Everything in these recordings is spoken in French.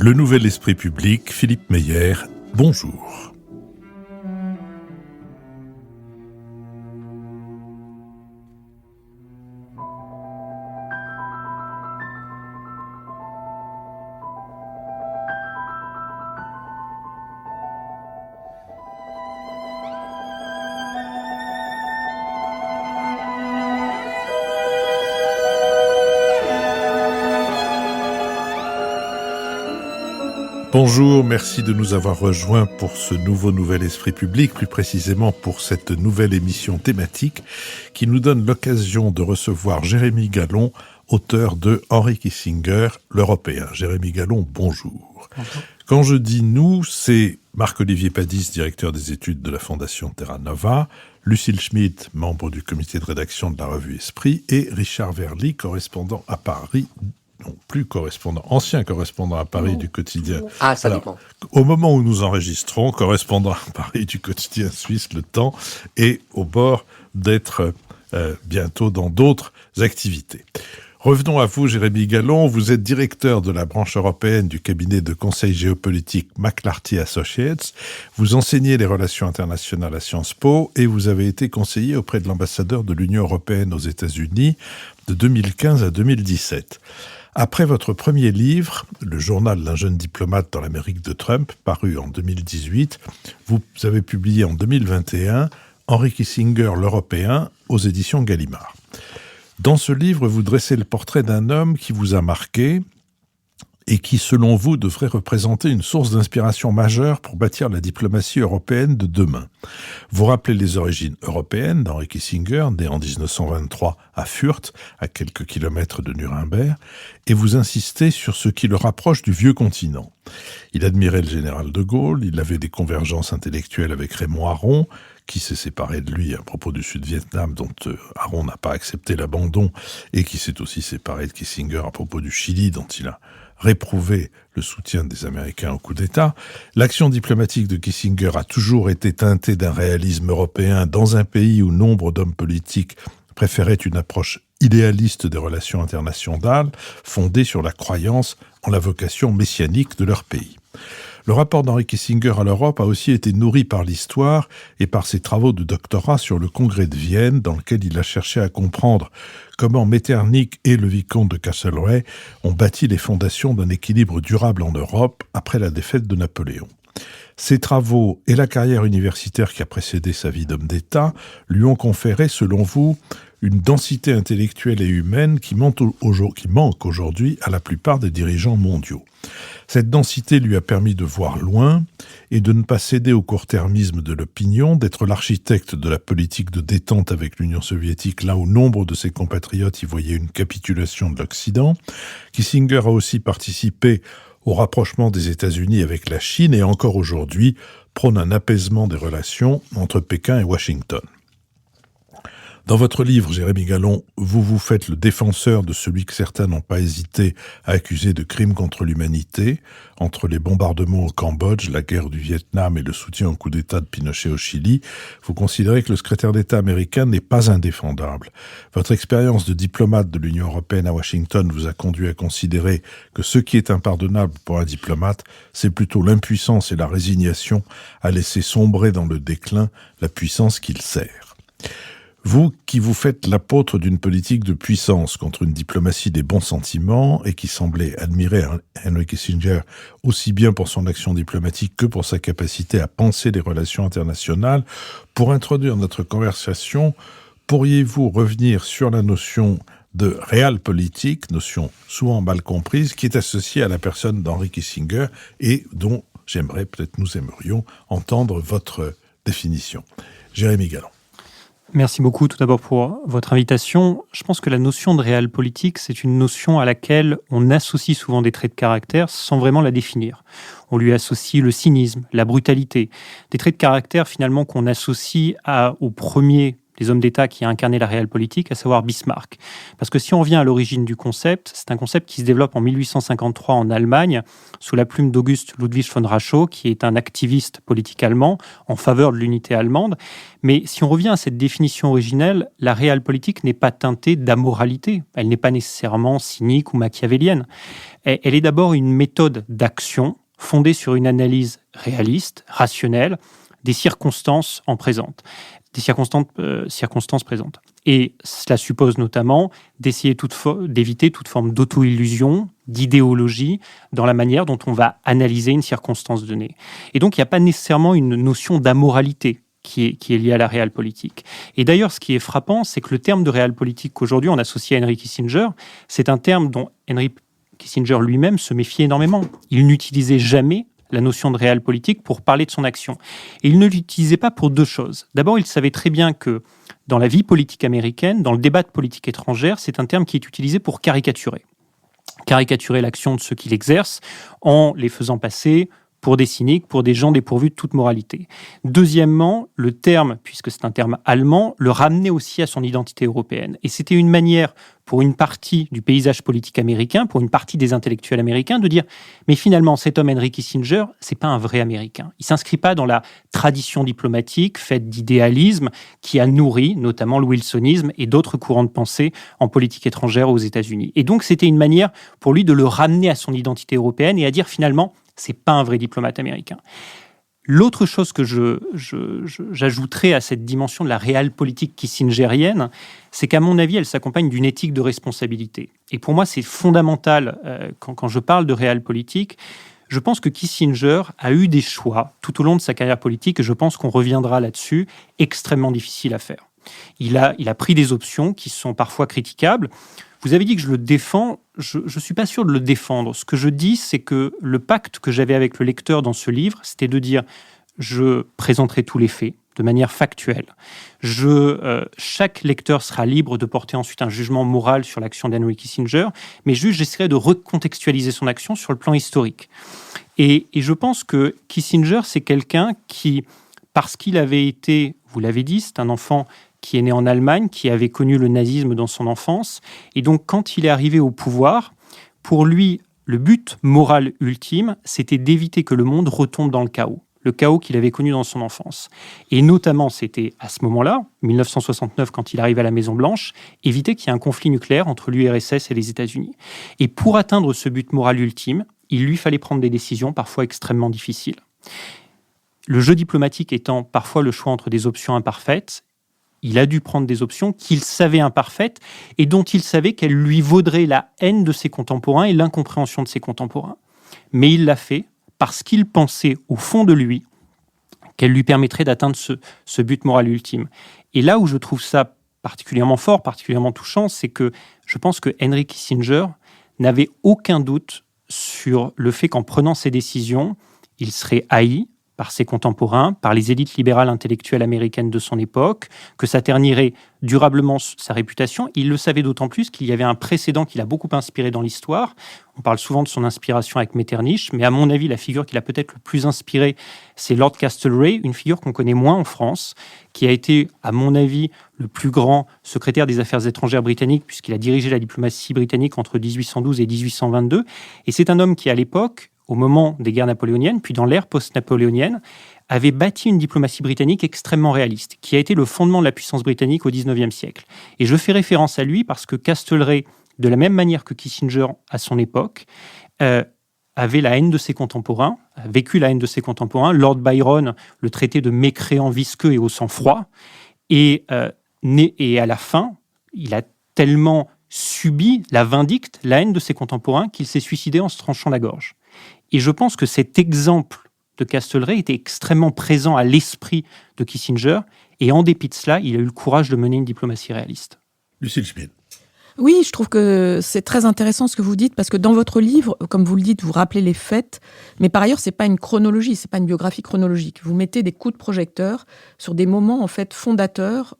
Le Nouvel Esprit Public, Philippe Meyer, bonjour. Bonjour, merci de nous avoir rejoints pour ce nouveau Nouvel Esprit Public, plus précisément pour cette nouvelle émission thématique qui nous donne l'occasion de recevoir Jérémy Gallon, auteur de Henry Kissinger, l'Européen. Jérémy Gallon, bonjour. Bonjour. Quand je dis nous, c'est Marc-Olivier Padis, directeur des études de la Fondation Terra Nova, Lucille Schmitt, membre du comité de rédaction de la revue Esprit, et Richard Verly, correspondant à Paris, non plus correspondant, ancien correspondant à Paris du quotidien. Ah, ça dépend. Au moment où nous enregistrons, correspondant à Paris du quotidien suisse Le Temps, est au bord d'être bientôt dans d'autres activités. Revenons à vous, Jérémy Gallon. Vous êtes directeur de la branche européenne du cabinet de conseil géopolitique McClarty Associates. Vous enseignez les relations internationales à Sciences Po et vous avez été conseiller auprès de l'ambassadeur de l'Union européenne aux États-Unis de 2015 à 2017. Après votre premier livre, Le journal d'un jeune diplomate dans l'Amérique de Trump, paru en 2018, vous avez publié en 2021 Henry Kissinger, l'Européen, aux éditions Gallimard. Dans ce livre, vous dressez le portrait d'un homme qui vous a marqué et qui, selon vous, devrait représenter une source d'inspiration majeure pour bâtir la diplomatie européenne de demain. Vous rappelez les origines européennes d'Henry Kissinger, né en 1923 à Fürth, à quelques kilomètres de Nuremberg, et vous insistez sur ce qui le rapproche du vieux continent. Il admirait le général de Gaulle, il avait des convergences intellectuelles avec Raymond Aron, qui s'est séparé de lui à propos du Sud-Vietnam, dont Aron n'a pas accepté l'abandon, et qui s'est aussi séparé de Kissinger à propos du Chili, dont il a réprouvé le soutien des Américains au coup d'État. L'action diplomatique de Kissinger a toujours été teintée d'un réalisme européen dans un pays où nombre d'hommes politiques préféraient une approche idéaliste des relations internationales, fondée sur la croyance en la vocation messianique de leur pays. Le rapport d'Henry Kissinger à l'Europe a aussi été nourri par l'histoire et par ses travaux de doctorat sur le congrès de Vienne, dans lequel il a cherché à comprendre comment Metternich et le vicomte de Castlereagh ont bâti les fondations d'un équilibre durable en Europe après la défaite de Napoléon. Ses travaux et la carrière universitaire qui a précédé sa vie d'homme d'État lui ont conféré, selon vous, une densité intellectuelle et humaine qui manque aujourd'hui à la plupart des dirigeants mondiaux. Cette densité lui a permis de voir loin et de ne pas céder au court-termisme de l'opinion, d'être l'architecte de la politique de détente avec l'Union soviétique, là où nombre de ses compatriotes y voyaient une capitulation de l'Occident. Kissinger a aussi participé au rapprochement des États-Unis avec la Chine et encore aujourd'hui prône un apaisement des relations entre Pékin et Washington. Dans votre livre, Jérémy Gallon, vous vous faites le défenseur de celui que certains n'ont pas hésité à accuser de crimes contre l'humanité, entre les bombardements au Cambodge, la guerre du Vietnam et le soutien au coup d'État de Pinochet au Chili. Vous considérez que le secrétaire d'État américain n'est pas indéfendable. Votre expérience de diplomate de l'Union européenne à Washington vous a conduit à considérer que ce qui est impardonnable pour un diplomate, c'est plutôt l'impuissance et la résignation à laisser sombrer dans le déclin la puissance qu'il sert. Vous qui vous faites l'apôtre d'une politique de puissance contre une diplomatie des bons sentiments et qui semblez admirer Henry Kissinger aussi bien pour son action diplomatique que pour sa capacité à penser les relations internationales, pour introduire notre conversation, pourriez-vous revenir sur la notion de realpolitik, notion souvent mal comprise, qui est associée à la personne d'Henry Kissinger et dont nous aimerions entendre votre définition. Jérémy Gallon. Merci beaucoup tout d'abord pour votre invitation. Je pense que la notion de realpolitik, c'est une notion à laquelle on associe souvent des traits de caractère sans vraiment la définir. On lui associe le cynisme, la brutalité, des traits de caractère finalement qu'on associe au premier des hommes d'État qui a incarné la réelle politique, à savoir Bismarck. Parce que si on revient à l'origine du concept, c'est un concept qui se développe en 1853 en Allemagne, sous la plume d'August Ludwig von Raschow, qui est un activiste politique allemand en faveur de l'unité allemande. Mais si on revient à cette définition originelle, la réelle politique n'est pas teintée d'amoralité. Elle n'est pas nécessairement cynique ou machiavélienne. Elle est d'abord une méthode d'action fondée sur une analyse réaliste, rationnelle, des circonstances présentes. Et cela suppose notamment d'essayer d'éviter toute forme d'auto-illusion, d'idéologie dans la manière dont on va analyser une circonstance donnée. Et donc, il n'y a pas nécessairement une notion d'amoralité qui est liée à la réelle politique. Et d'ailleurs, ce qui est frappant, c'est que le terme de réelle politique qu'aujourd'hui on associe à Henry Kissinger, c'est un terme dont Henry Kissinger lui-même se méfiait énormément. Il n'utilisait jamais la notion de réelle politique pour parler de son action. Et il ne l'utilisait pas pour deux choses. D'abord, il savait très bien que dans la vie politique américaine, dans le débat de politique étrangère, c'est un terme qui est utilisé pour caricaturer l'action de ceux qui l'exercent en les faisant passer pour des cyniques, pour des gens dépourvus de toute moralité. Deuxièmement, le terme, puisque c'est un terme allemand, le ramenait aussi à son identité européenne. Et c'était une manière pour une partie du paysage politique américain, pour une partie des intellectuels américains, de dire « mais finalement, cet homme Henry Kissinger, c'est pas un vrai Américain. Il s'inscrit pas dans la tradition diplomatique faite d'idéalisme qui a nourri notamment le wilsonisme et d'autres courants de pensée en politique étrangère aux États-Unis. » Et donc, c'était une manière pour lui de le ramener à son identité européenne et à dire finalement c'est pas un vrai diplomate américain. L'autre chose que j'ajouterais à cette dimension de la réelle politique kissingerienne, c'est qu'à mon avis, elle s'accompagne d'une éthique de responsabilité. Et pour moi, c'est fondamental quand je parle de réelle politique. Je pense que Kissinger a eu des choix tout au long de sa carrière politique, et je pense qu'on reviendra là-dessus, extrêmement difficiles à faire. Il a pris des options qui sont parfois critiquables. Vous avez dit que je le défends. Je ne suis pas sûr de le défendre. Ce que je dis, c'est que le pacte que j'avais avec le lecteur dans ce livre, c'était de dire je présenterai tous les faits de manière factuelle. Chaque lecteur sera libre de porter ensuite un jugement moral sur l'action d'Henry Kissinger, mais juste j'essaierai de recontextualiser son action sur le plan historique. Et je pense que Kissinger, c'est quelqu'un qui, parce qu'il avait été, vous l'avez dit, c'est un enfant qui est né en Allemagne, qui avait connu le nazisme dans son enfance. Et donc, quand il est arrivé au pouvoir, pour lui, le but moral ultime, c'était d'éviter que le monde retombe dans le chaos qu'il avait connu dans son enfance. Et notamment, c'était à ce moment-là, 1969, quand il arrive à la Maison-Blanche, éviter qu'il y ait un conflit nucléaire entre l'URSS et les États-Unis. Et pour atteindre ce but moral ultime, il lui fallait prendre des décisions parfois extrêmement difficiles. Le jeu diplomatique étant parfois le choix entre des options imparfaites, il a dû prendre des options qu'il savait imparfaites et dont il savait qu'elles lui vaudraient la haine de ses contemporains et l'incompréhension de ses contemporains. Mais il l'a fait parce qu'il pensait au fond de lui qu'elle lui permettrait d'atteindre ce but moral ultime. Et là où je trouve ça particulièrement fort, particulièrement touchant, c'est que je pense que Henry Kissinger n'avait aucun doute sur le fait qu'en prenant ces décisions, il serait haï par ses contemporains, par les élites libérales intellectuelles américaines de son époque, que ça ternirait durablement sa réputation. Il le savait d'autant plus qu'il y avait un précédent qui l'a beaucoup inspiré dans l'histoire. On parle souvent de son inspiration avec Metternich, mais à mon avis, la figure qui l'a peut-être le plus inspiré, c'est Lord Castlereagh, une figure qu'on connaît moins en France, qui a été, à mon avis, le plus grand secrétaire des affaires étrangères britanniques, puisqu'il a dirigé la diplomatie britannique entre 1812 et 1822. Et c'est un homme qui, à l'époque, au moment des guerres napoléoniennes, puis dans l'ère post-napoléonienne, avait bâti une diplomatie britannique extrêmement réaliste, qui a été le fondement de la puissance britannique au XIXe siècle. Et je fais référence à lui parce que Castlereagh, de la même manière que Kissinger à son époque, avait la haine de ses contemporains, a vécu la haine de ses contemporains. Lord Byron le traitait de mécréant visqueux et au sang-froid. Et à la fin, il a tellement subi la vindicte, la haine de ses contemporains, qu'il s'est suicidé en se tranchant la gorge. Et je pense que cet exemple de Castlereagh était extrêmement présent à l'esprit de Kissinger, et en dépit de cela, il a eu le courage de mener une diplomatie réaliste. Lucille Schmid. Oui, je trouve que c'est très intéressant ce que vous dites, parce que dans votre livre, comme vous le dites, vous rappelez les faits, mais par ailleurs, c'est pas une chronologie, c'est pas une biographie chronologique. Vous mettez des coups de projecteur sur des moments en fait fondateurs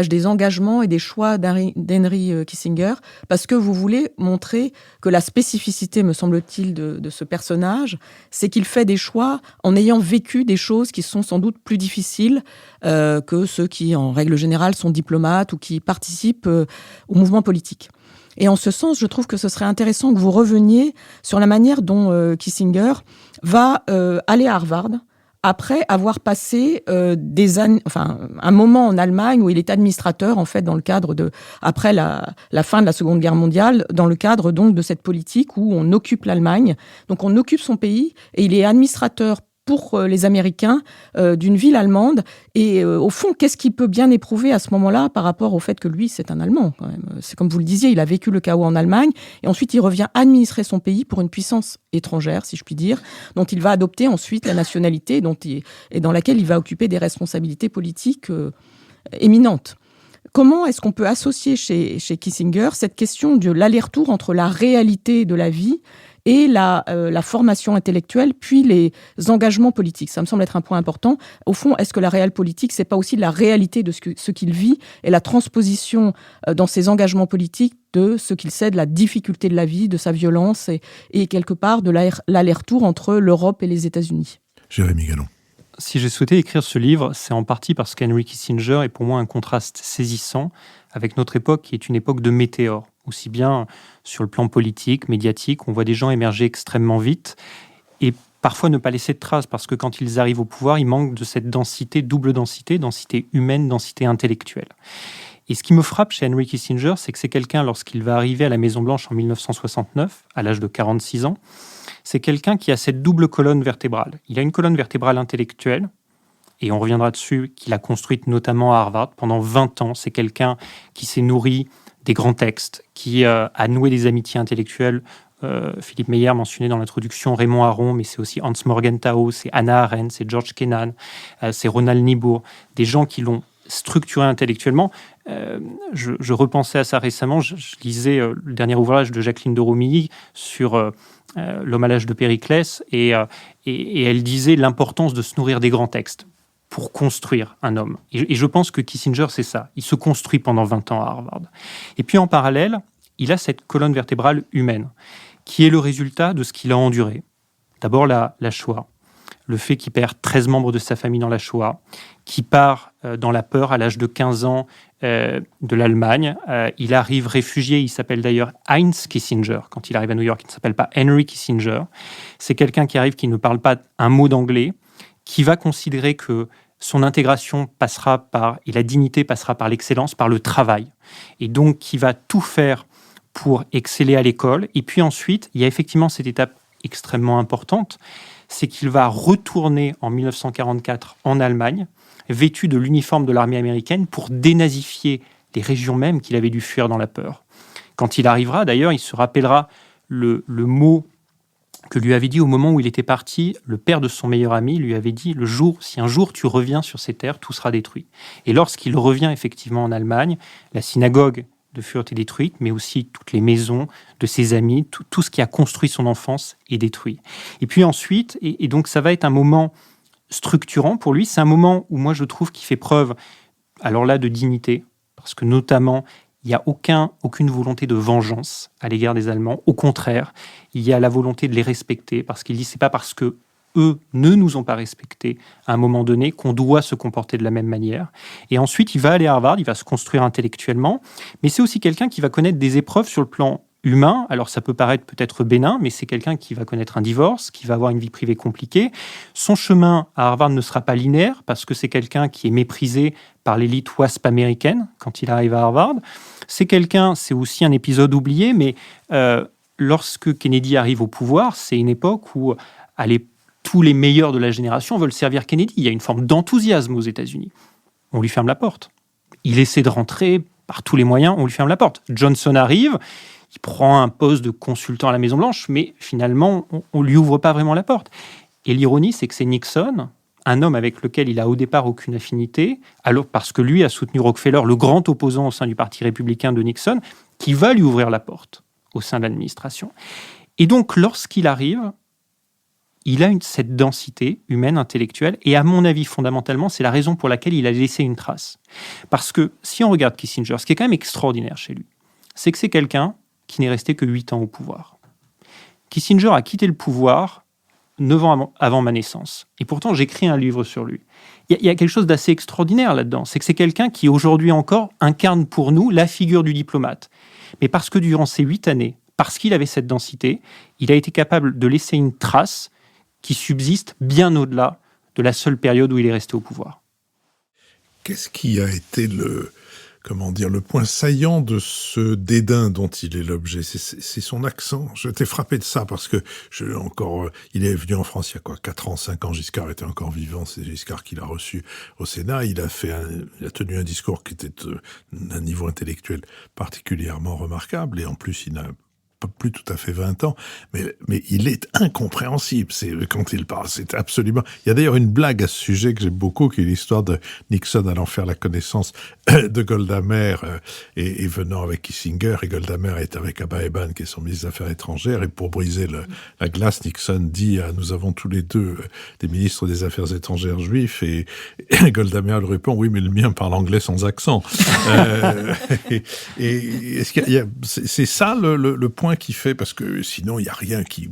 des engagements et des choix d'Henry Kissinger, parce que vous voulez montrer que la spécificité, me semble-t-il, de ce personnage, c'est qu'il fait des choix en ayant vécu des choses qui sont sans doute plus difficiles que ceux qui, en règle générale, sont diplomates ou qui participent au mouvement politique. Et en ce sens, je trouve que ce serait intéressant que vous reveniez sur la manière dont Kissinger va aller à Harvard après avoir passé un moment en Allemagne où il est administrateur, en fait, dans le cadre après la fin de la Seconde Guerre mondiale, dans le cadre donc de cette politique où on occupe l'Allemagne. Donc on occupe son pays et il est administrateur pour les Américains d'une ville allemande. Et au fond, qu'est-ce qu'il peut bien éprouver à ce moment-là par rapport au fait que lui, c'est un Allemand quand même. C'est comme vous le disiez, il a vécu le chaos en Allemagne et ensuite il revient administrer son pays pour une puissance étrangère, si je puis dire, dont il va adopter ensuite la nationalité et dans laquelle il va occuper des responsabilités politiques éminentes. Comment est-ce qu'on peut associer chez Kissinger cette question de l'aller-retour entre la réalité de la vie et la formation intellectuelle, puis les engagements politiques? Ça me semble être un point important. Au fond, est-ce que la réelle politique, c'est pas aussi la réalité de ce qu'il vit et la transposition dans ses engagements politiques de ce qu'il sait de la difficulté de la vie, de sa violence et quelque part de l'aller-retour entre l'Europe et les États-Unis? Jérémy Gallon. Si j'ai souhaité écrire ce livre, c'est en partie parce qu'Henry Kissinger est pour moi un contraste saisissant avec notre époque qui est une époque de météores. Aussi bien sur le plan politique, médiatique, on voit des gens émerger extrêmement vite et parfois ne pas laisser de traces parce que quand ils arrivent au pouvoir, ils manquent de cette densité, double densité humaine, densité intellectuelle. Et ce qui me frappe chez Henry Kissinger, c'est que c'est quelqu'un, lorsqu'il va arriver à la Maison-Blanche en 1969, à l'âge de 46 ans, c'est quelqu'un qui a cette double colonne vertébrale. Il a une colonne vertébrale intellectuelle, et on reviendra dessus, qu'il a construite notamment à Harvard pendant 20 ans. C'est quelqu'un qui s'est nourri des grands textes, qui a noué des amitiés intellectuelles. Philippe Meyer mentionnait dans l'introduction Raymond Aron, mais c'est aussi Hans Morgenthau, c'est Hannah Arendt, c'est George Kennan, c'est Ronald Niebuhr, des gens qui l'ont structuré intellectuellement. Je repensais à ça récemment, je lisais le dernier ouvrage de Jacqueline de Romilly sur l'homme à l'âge de Périclès, et elle disait l'importance de se nourrir des grands textes pour construire un homme. Et je pense que Kissinger, c'est ça. Il se construit pendant 20 ans à Harvard. Et puis en parallèle, il a cette colonne vertébrale humaine, qui est le résultat de ce qu'il a enduré. D'abord la Shoah, le fait qu'il perd 13 membres de sa famille dans la Shoah, qui part dans la peur à l'âge de 15 ans de l'Allemagne. Il arrive réfugié, il s'appelle d'ailleurs Heinz Kissinger. Quand il arrive à New York, il ne s'appelle pas Henry Kissinger. C'est quelqu'un qui arrive, qui ne parle pas un mot d'anglais, qui va considérer que son intégration passera par, et la dignité passera par l'excellence, par le travail. Et donc, qui va tout faire pour exceller à l'école. Et puis ensuite, il y a effectivement cette étape extrêmement importante, c'est qu'il va retourner en 1944 en Allemagne, vêtu de l'uniforme de l'armée américaine, pour dénazifier les régions mêmes qu'il avait dû fuir dans la peur. Quand il arrivera, d'ailleurs, il se rappellera le mot que lui avait dit au moment où il était parti, le père de son meilleur ami lui avait dit « Si un jour tu reviens sur ces terres, tout sera détruit ». Et lorsqu'il revient effectivement en Allemagne, la synagogue de Fürth est détruite, mais aussi toutes les maisons de ses amis, tout ce qui a construit son enfance est détruit. Et puis ensuite, et donc ça va être un moment structurant pour lui, c'est un moment où moi je trouve qu'il fait preuve, alors là, de dignité, parce que notamment, il n'y a aucune volonté de vengeance à l'égard des Allemands. Au contraire, il y a la volonté de les respecter, parce qu'il dit c'est pas parce que eux ne nous ont pas respectés à un moment donné qu'on doit se comporter de la même manière. Et ensuite, il va aller à Harvard, il va se construire intellectuellement, mais c'est aussi quelqu'un qui va connaître des épreuves sur le plan humain. Alors ça peut paraître peut-être bénin, mais c'est quelqu'un qui va connaître un divorce, qui va avoir une vie privée compliquée. Son chemin à Harvard ne sera pas linéaire, parce que c'est quelqu'un qui est méprisé par l'élite WASP américaine quand il arrive à Harvard. C'est aussi un épisode oublié, mais lorsque Kennedy arrive au pouvoir, c'est une époque où tous les meilleurs de la génération veulent servir Kennedy. Il y a une forme d'enthousiasme aux États-Unis. On lui ferme la porte. Il essaie de rentrer par tous les moyens, on lui ferme la porte. Johnson arrive, il prend un poste de consultant à la Maison-Blanche, mais finalement, on ne lui ouvre pas vraiment la porte. Et l'ironie, c'est que c'est Nixon, un homme avec lequel il a au départ aucune affinité, alors parce que lui a soutenu Rockefeller, le grand opposant au sein du Parti républicain de Nixon, qui va lui ouvrir la porte au sein de l'administration. Et donc, lorsqu'il arrive, il a cette densité humaine, intellectuelle, et à mon avis, fondamentalement, c'est la raison pour laquelle il a laissé une trace. Parce que si on regarde Kissinger, ce qui est quand même extraordinaire chez lui, c'est que c'est quelqu'un qui n'est resté que 8 ans au pouvoir. Kissinger a quitté le pouvoir 9 ans avant ma naissance. Et pourtant, j'écris un livre sur lui. Il y a quelque chose d'assez extraordinaire là-dedans. C'est que c'est quelqu'un qui, aujourd'hui encore, incarne pour nous la figure du diplomate. Mais parce que durant ces 8 années, parce qu'il avait cette densité, il a été capable de laisser une trace qui subsiste bien au-delà de la seule période où il est resté au pouvoir. Qu'est-ce qui a été le point saillant de ce dédain dont il est l'objet? C'est son accent. Je t'ai frappé de ça parce que il est venu en France il y a 4 ans, 5 ans. Giscard était encore vivant. C'est Giscard qui l'a reçu au Sénat. Il a tenu un discours qui était d'un niveau intellectuel particulièrement remarquable. Et en plus, il n'a plus tout à fait 20 ans, mais il est incompréhensible. Quand il parle, c'est absolument... Il y a d'ailleurs une blague à ce sujet que j'aime beaucoup, qui est l'histoire de Nixon allant faire la connaissance de Golda Meir et venant avec Kissinger, et Golda Meir est avec Abba Eban, qui est son ministre des Affaires étrangères, et pour briser la glace, Nixon dit nous avons tous les deux des ministres des Affaires étrangères juifs, et Golda Meir lui répond oui, mais le mien parle anglais sans accent. Est-ce qu'il y a, c'est ça le point qui fait, parce que sinon il n'y a rien qui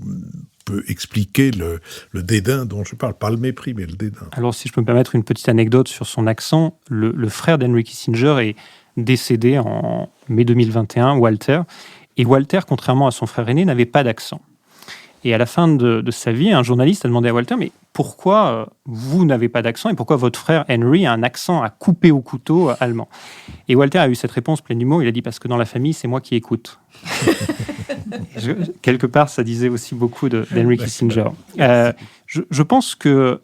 peut expliquer le dédain dont je parle, pas le mépris, mais le dédain. Alors si je peux me permettre une petite anecdote sur son accent, le frère d'Henry Kissinger est décédé en mai 2021, Walter, et Walter, contrairement à son frère aîné, n'avait pas d'accent. Et à la fin de sa vie, un journaliste a demandé à Walter, mais pourquoi vous n'avez pas d'accent et pourquoi votre frère Henry a un accent à couper au couteau allemand? Et Walter a eu cette réponse pleine d'humour, il a dit parce que dans la famille, c'est moi qui écoute. Quelque part, ça disait aussi beaucoup d'Henry Kissinger. Je pense que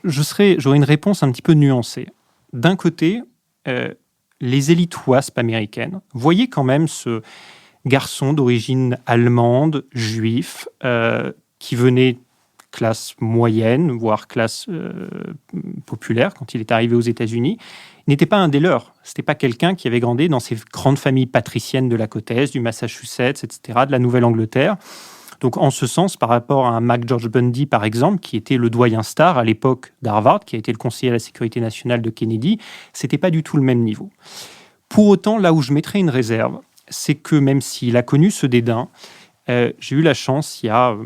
j'aurais une réponse un petit peu nuancée. D'un côté, les élites WASP américaines voyaient quand même ce garçon d'origine allemande, juif, qui venait classe moyenne, voire classe populaire, quand il est arrivé aux États-Unis, n'était pas un des leurs. Ce n'était pas quelqu'un qui avait grandi dans ces grandes familles patriciennes de la côte Est, du Massachusetts, etc., de la Nouvelle-Angleterre. Donc, en ce sens, par rapport à un Mac George Bundy, par exemple, qui était le doyen star à l'époque d'Harvard, qui a été le conseiller à la sécurité nationale de Kennedy, ce n'était pas du tout le même niveau. Pour autant, là où je mettrais une réserve, c'est que même s'il a connu ce dédain, j'ai eu la chance, il y a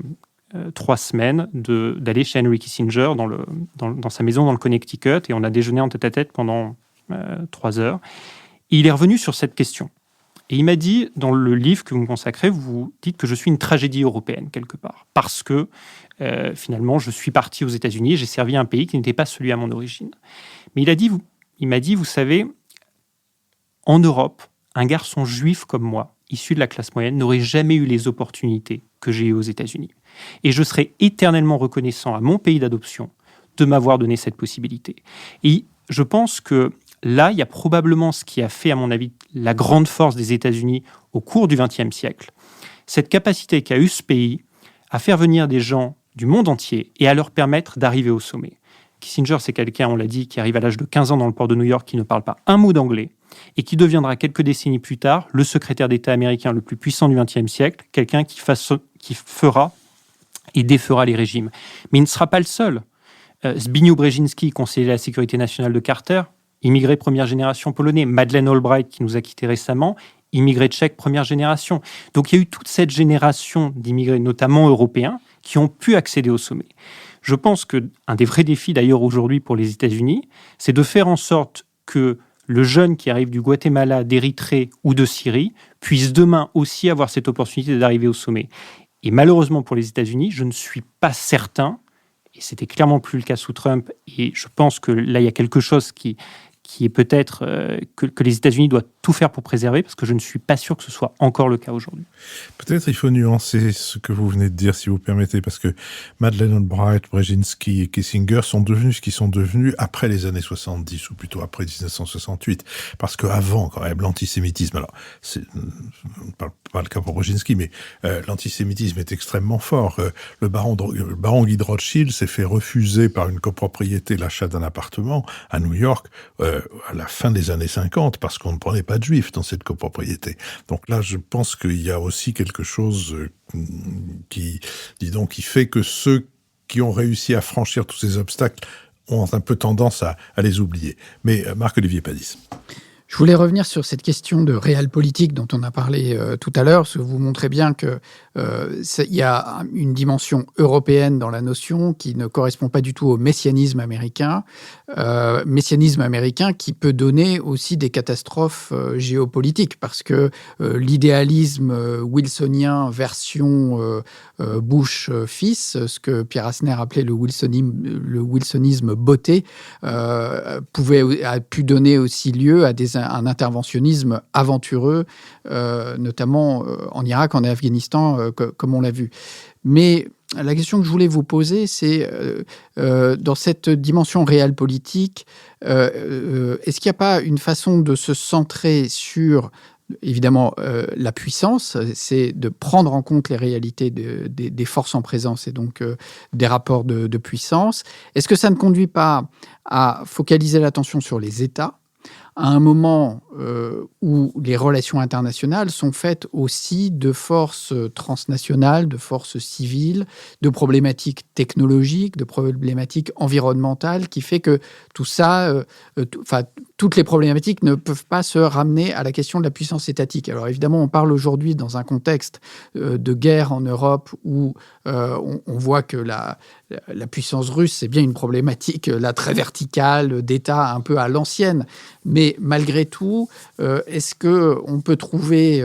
3 semaines, d'aller chez Henry Kissinger dans sa maison dans le Connecticut, et on a déjeuné en tête-à-tête pendant 3 heures. Et il est revenu sur cette question. Et il m'a dit, dans le livre que vous me consacrez, vous dites que je suis une tragédie européenne, quelque part. Parce que, finalement, je suis parti aux États-Unis et j'ai servi un pays qui n'était pas celui à mon origine. Mais il m'a dit, vous savez, en Europe, un garçon juif comme moi, issu de la classe moyenne, n'aurait jamais eu les opportunités que j'ai eues aux États-Unis. Et je serai éternellement reconnaissant à mon pays d'adoption de m'avoir donné cette possibilité. Et je pense que là, il y a probablement ce qui a fait, à mon avis, la grande force des États-Unis au cours du XXe siècle. Cette capacité qu'a eu ce pays à faire venir des gens du monde entier et à leur permettre d'arriver au sommet. Kissinger, c'est quelqu'un, on l'a dit, qui arrive à l'âge de 15 ans dans le port de New York, qui ne parle pas un mot d'anglais, et qui deviendra quelques décennies plus tard le secrétaire d'État américain le plus puissant du XXe siècle, quelqu'un qui fera et défera les régimes. Mais il ne sera pas le seul. Zbigniew Brzezinski, conseiller à la sécurité nationale de Carter, immigré première génération polonais. Madeleine Albright, qui nous a quittés récemment, immigré tchèque première génération. Donc il y a eu toute cette génération d'immigrés, notamment européens, qui ont pu accéder au sommet. Je pense qu'un des vrais défis d'ailleurs aujourd'hui pour les États-Unis, c'est de faire en sorte que le jeune qui arrive du Guatemala, d'Érythrée ou de Syrie puisse demain aussi avoir cette opportunité d'arriver au sommet. Et malheureusement pour les États-Unis, je ne suis pas certain, et c'était clairement plus le cas sous Trump, et je pense que là il y a quelque chose qui est peut-être que les États-Unis doivent tout faire pour préserver, parce que je ne suis pas sûr que ce soit encore le cas aujourd'hui. Peut-être il faut nuancer ce que vous venez de dire, si vous permettez, parce que Madeleine Albright, Brzezinski et Kissinger sont devenus ce qu'ils sont devenus après les années 70, ou plutôt après 1968. Parce qu'avant, quand même, l'antisémitisme, alors, c'est pas le cas pour Brzezinski, mais l'antisémitisme est extrêmement fort. Le baron Guy de Rothschild s'est fait refuser par une copropriété l'achat d'un appartement à New York à la fin des années 50, parce qu'on ne prenait pas pas de juifs dans cette copropriété. Donc là, je pense qu'il y a aussi quelque chose qui fait que ceux qui ont réussi à franchir tous ces obstacles ont un peu tendance à les oublier. Mais Marc-Olivier Padis. Je voulais revenir sur cette question de réel politique dont on a parlé tout à l'heure, parce que vous montrez bien qu'il y a une dimension européenne dans la notion qui ne correspond pas du tout au messianisme américain qui peut donner aussi des catastrophes géopolitiques, parce que l'idéalisme wilsonien version Bush-fils, ce que Pierre Asner appelait le wilsonisme botté, a pu donner aussi lieu à un interventionnisme aventureux, notamment en Irak, en Afghanistan, comme on l'a vu. Mais la question que je voulais vous poser, c'est dans cette dimension réelle politique, est-ce qu'il n'y a pas une façon de se centrer sur, évidemment, la puissance, c'est de prendre en compte les réalités des forces en présence et donc des rapports de puissance. Est-ce que ça ne conduit pas à focaliser l'attention sur les États à un moment où les relations internationales sont faites aussi de forces transnationales, de forces civiles, de problématiques technologiques, de problématiques environnementales, qui fait que tout ça, toutes les problématiques ne peuvent pas se ramener à la question de la puissance étatique. Alors évidemment, on parle aujourd'hui dans un contexte de guerre en Europe où on voit que la puissance russe, c'est bien une problématique là, très verticale, d'État un peu à l'ancienne. Mais malgré tout, est-ce qu'on peut trouver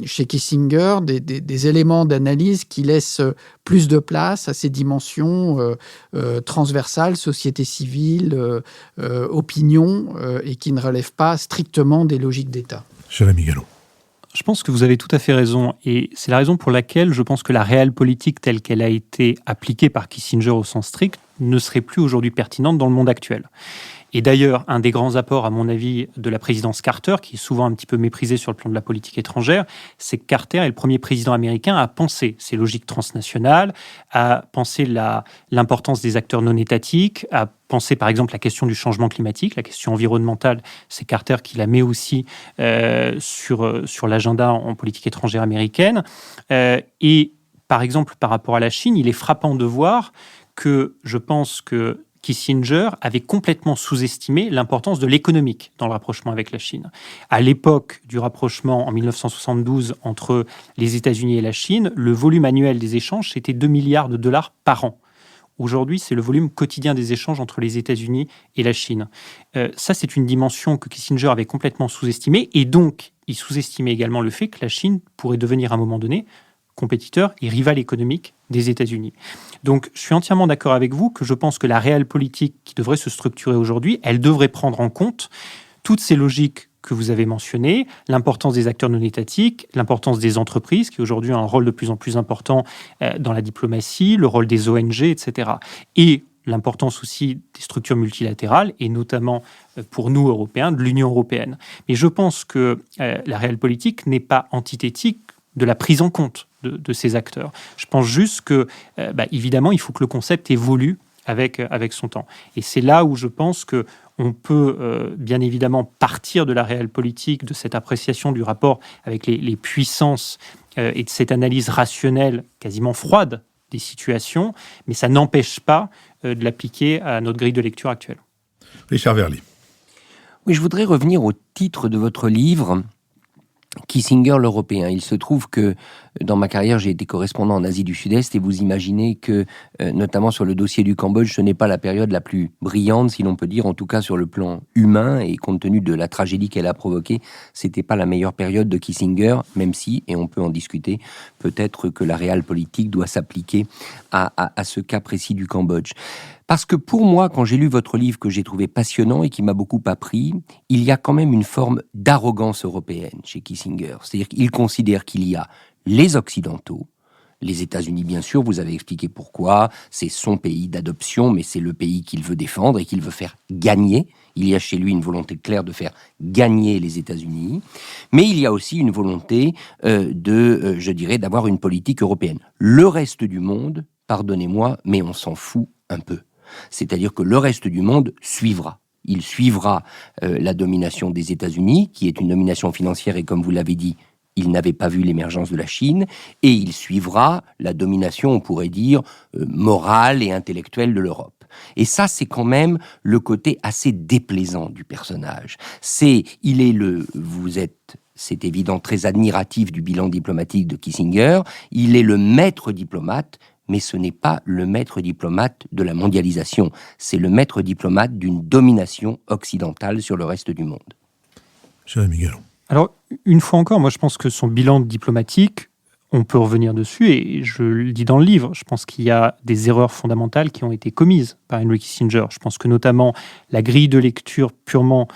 chez Kissinger des éléments d'analyse qui laissent plus de place à ces dimensions transversales, société civile, opinion, et qui ne relèvent pas strictement des logiques d'État? Jérémy Gallo. Je pense que vous avez tout à fait raison, et c'est la raison pour laquelle je pense que la réelle politique telle qu'elle a été appliquée par Kissinger au sens strict ne serait plus aujourd'hui pertinente dans le monde actuel. Et d'ailleurs, un des grands apports, à mon avis, de la présidence Carter, qui est souvent un petit peu méprisé sur le plan de la politique étrangère, c'est que Carter est le premier président américain à penser ces logiques transnationales, à penser l'importance des acteurs non étatiques, à penser par exemple la question du changement climatique, la question environnementale. C'est Carter qui la met aussi sur l'agenda en politique étrangère américaine. Et par exemple, par rapport à la Chine, il est frappant de voir que je pense que Kissinger avait complètement sous-estimé l'importance de l'économique dans le rapprochement avec la Chine. À l'époque du rapprochement en 1972 entre les États-Unis et la Chine, le volume annuel des échanges, c'était 2 milliards de dollars par an. Aujourd'hui, c'est le volume quotidien des échanges entre les États-Unis et la Chine. Ça, c'est une dimension que Kissinger avait complètement sous-estimée, et donc il sous-estimait également le fait que la Chine pourrait devenir à un moment donné compétiteur et rival économique des États-Unis. Donc, je suis entièrement d'accord avec vous que je pense que la réelle politique qui devrait se structurer aujourd'hui, elle devrait prendre en compte toutes ces logiques que vous avez mentionnées, l'importance des acteurs non étatiques, l'importance des entreprises, qui aujourd'hui ont un rôle de plus en plus important dans la diplomatie, le rôle des ONG, etc. Et l'importance aussi des structures multilatérales, et notamment pour nous, Européens, de l'Union européenne. Mais je pense que la réelle politique n'est pas antithétique de la prise en compte de ces acteurs. Je pense juste que, évidemment, il faut que le concept évolue avec son temps. Et c'est là où je pense qu'on peut, bien évidemment, partir de la réelle politique, de cette appréciation du rapport avec les puissances et de cette analyse rationnelle, quasiment froide, des situations, mais ça n'empêche pas de l'appliquer à notre grille de lecture actuelle. Richard Verly. Oui, je voudrais revenir au titre de votre livre, Kissinger l'Européen. Il se trouve que dans ma carrière, j'ai été correspondant en Asie du Sud-Est, et vous imaginez que, notamment sur le dossier du Cambodge, ce n'est pas la période la plus brillante, si l'on peut dire, en tout cas sur le plan humain, et compte tenu de la tragédie qu'elle a provoquée, c'était pas la meilleure période de Kissinger, même si, et on peut en discuter, peut-être que la réelle politique doit s'appliquer à ce cas précis du Cambodge. Parce que pour moi, quand j'ai lu votre livre que j'ai trouvé passionnant et qui m'a beaucoup appris, il y a quand même une forme d'arrogance européenne chez Kissinger. C'est-à-dire qu'il considère qu'il y a les Occidentaux, les États-Unis bien sûr, vous avez expliqué pourquoi, c'est son pays d'adoption, mais c'est le pays qu'il veut défendre et qu'il veut faire gagner. Il y a chez lui une volonté claire de faire gagner les États-Unis, mais il y a aussi une volonté je dirais, d'avoir une politique européenne. Le reste du monde, pardonnez-moi, mais on s'en fout un peu. C'est-à-dire que le reste du monde suivra. Il suivra la domination des États-Unis, qui est une domination financière, et comme vous l'avez dit, il n'avait pas vu l'émergence de la Chine, et il suivra la domination, on pourrait dire, morale et intellectuelle de l'Europe. Et ça, c'est quand même le côté assez déplaisant du personnage. C'est évident, très admiratif du bilan diplomatique de Kissinger. Il est le maître diplomate, mais ce n'est pas le maître diplomate de la mondialisation. C'est le maître diplomate d'une domination occidentale sur le reste du monde. Jérémy Gallon. Alors, une fois encore, moi je pense que son bilan diplomatique, on peut revenir dessus, et je le dis dans le livre, je pense qu'il y a des erreurs fondamentales qui ont été commises par Henry Kissinger. Je pense que notamment la grille de lecture purement,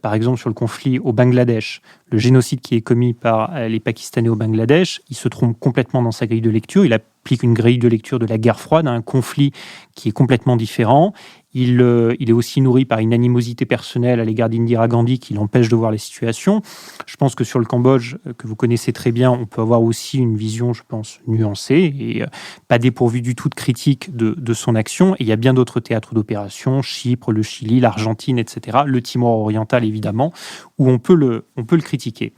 par exemple sur le conflit au Bangladesh, le génocide qui est commis par les Pakistanais au Bangladesh, il se trompe complètement dans sa grille de lecture, il applique une grille de lecture de la guerre froide à un conflit qui est complètement différent. Il est aussi nourri par une animosité personnelle à l'égard d'Indira Gandhi qui l'empêche de voir les situations. Je pense que sur le Cambodge, que vous connaissez très bien, on peut avoir aussi une vision, je pense, nuancée et pas dépourvue du tout de critique de son action. Et il y a bien d'autres théâtres d'opération, Chypre, le Chili, l'Argentine, etc., le Timor oriental, évidemment, où on peut le critiquer.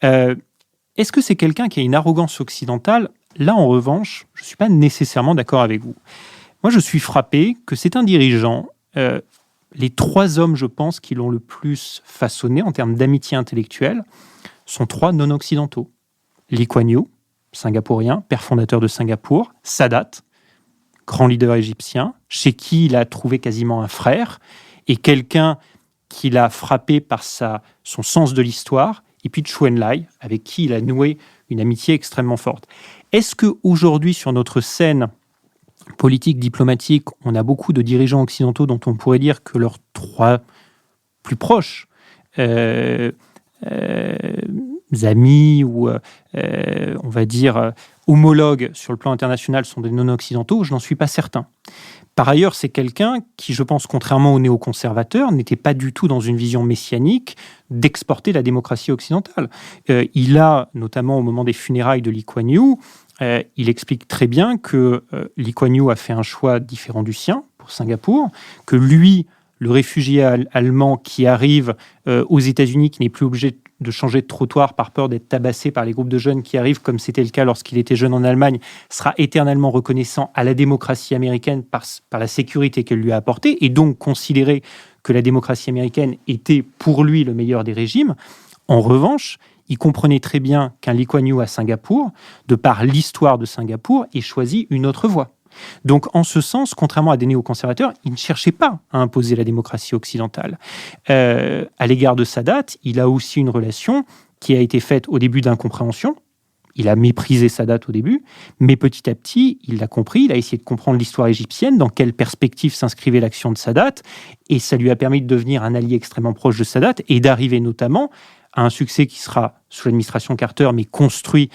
Est-ce que c'est quelqu'un qui a une arrogance occidentale ? Là, en revanche, je ne suis pas nécessairement d'accord avec vous. Moi, je suis frappé que c'est un dirigeant, les 3 hommes, je pense, qui l'ont le plus façonné en termes d'amitié intellectuelle, sont 3 non-occidentaux. Lee Kuan Yew, singapourien, père fondateur de Singapour, Sadat, grand leader égyptien, chez qui il a trouvé quasiment un frère, et quelqu'un qui l'a frappé par son sens de l'histoire, et puis Chou En-lai, avec qui il a noué une amitié extrêmement forte. Est-ce qu'aujourd'hui, sur notre scène politique, diplomatique, on a beaucoup de dirigeants occidentaux dont on pourrait dire que leurs 3 plus proches amis ou, on va dire, homologues sur le plan international sont des non-occidentaux? Je n'en suis pas certain. Par ailleurs, c'est quelqu'un qui, je pense, contrairement aux néoconservateurs, n'était pas du tout dans une vision messianique d'exporter la démocratie occidentale. Il a, notamment au moment des funérailles de Lee Kuan Yew, il explique très bien que Lee Kuan Yew a fait un choix différent du sien pour Singapour, que lui, le réfugié allemand qui arrive aux États-Unis, qui n'est plus obligé de changer de trottoir par peur d'être tabassé par les groupes de jeunes qui arrivent, comme c'était le cas lorsqu'il était jeune en Allemagne, sera éternellement reconnaissant à la démocratie américaine par la sécurité qu'elle lui a apportée, et donc considérer que la démocratie américaine était pour lui le meilleur des régimes. En revanche, il comprenait très bien qu'un Lee Kuan Yew à Singapour, de par l'histoire de Singapour, ait choisi une autre voie. Donc, en ce sens, contrairement à des néoconservateurs, il ne cherchait pas à imposer la démocratie occidentale. À l'égard de Sadat, il a aussi une relation qui a été faite au début d'incompréhension. Il a méprisé Sadat au début, mais petit à petit, il l'a compris, il a essayé de comprendre l'histoire égyptienne, dans quelle perspective s'inscrivait l'action de Sadat, et ça lui a permis de devenir un allié extrêmement proche de Sadat, et d'arriver notamment à un succès qui sera sous l'administration Carter, mais construit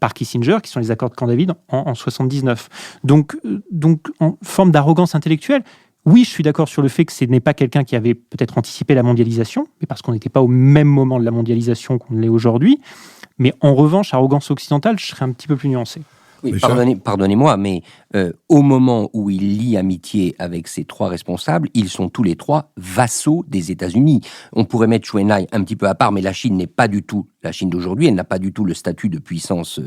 par Kissinger, qui sont les accords de Camp David en 1979. Donc, en forme d'arrogance intellectuelle, oui, je suis d'accord sur le fait que ce n'est pas quelqu'un qui avait peut-être anticipé la mondialisation, mais parce qu'on n'était pas au même moment de la mondialisation qu'on l'est aujourd'hui. Mais en revanche, arrogance occidentale, je serais un petit peu plus nuancé. Oui, pardonnez-moi, mais au moment où il lie amitié avec ces 3 responsables, ils sont tous les 3 vassaux des États-Unis. On pourrait mettre Chou En-lai un petit peu à part, mais la Chine n'est pas du tout la Chine d'aujourd'hui, elle n'a pas du tout le statut de puissance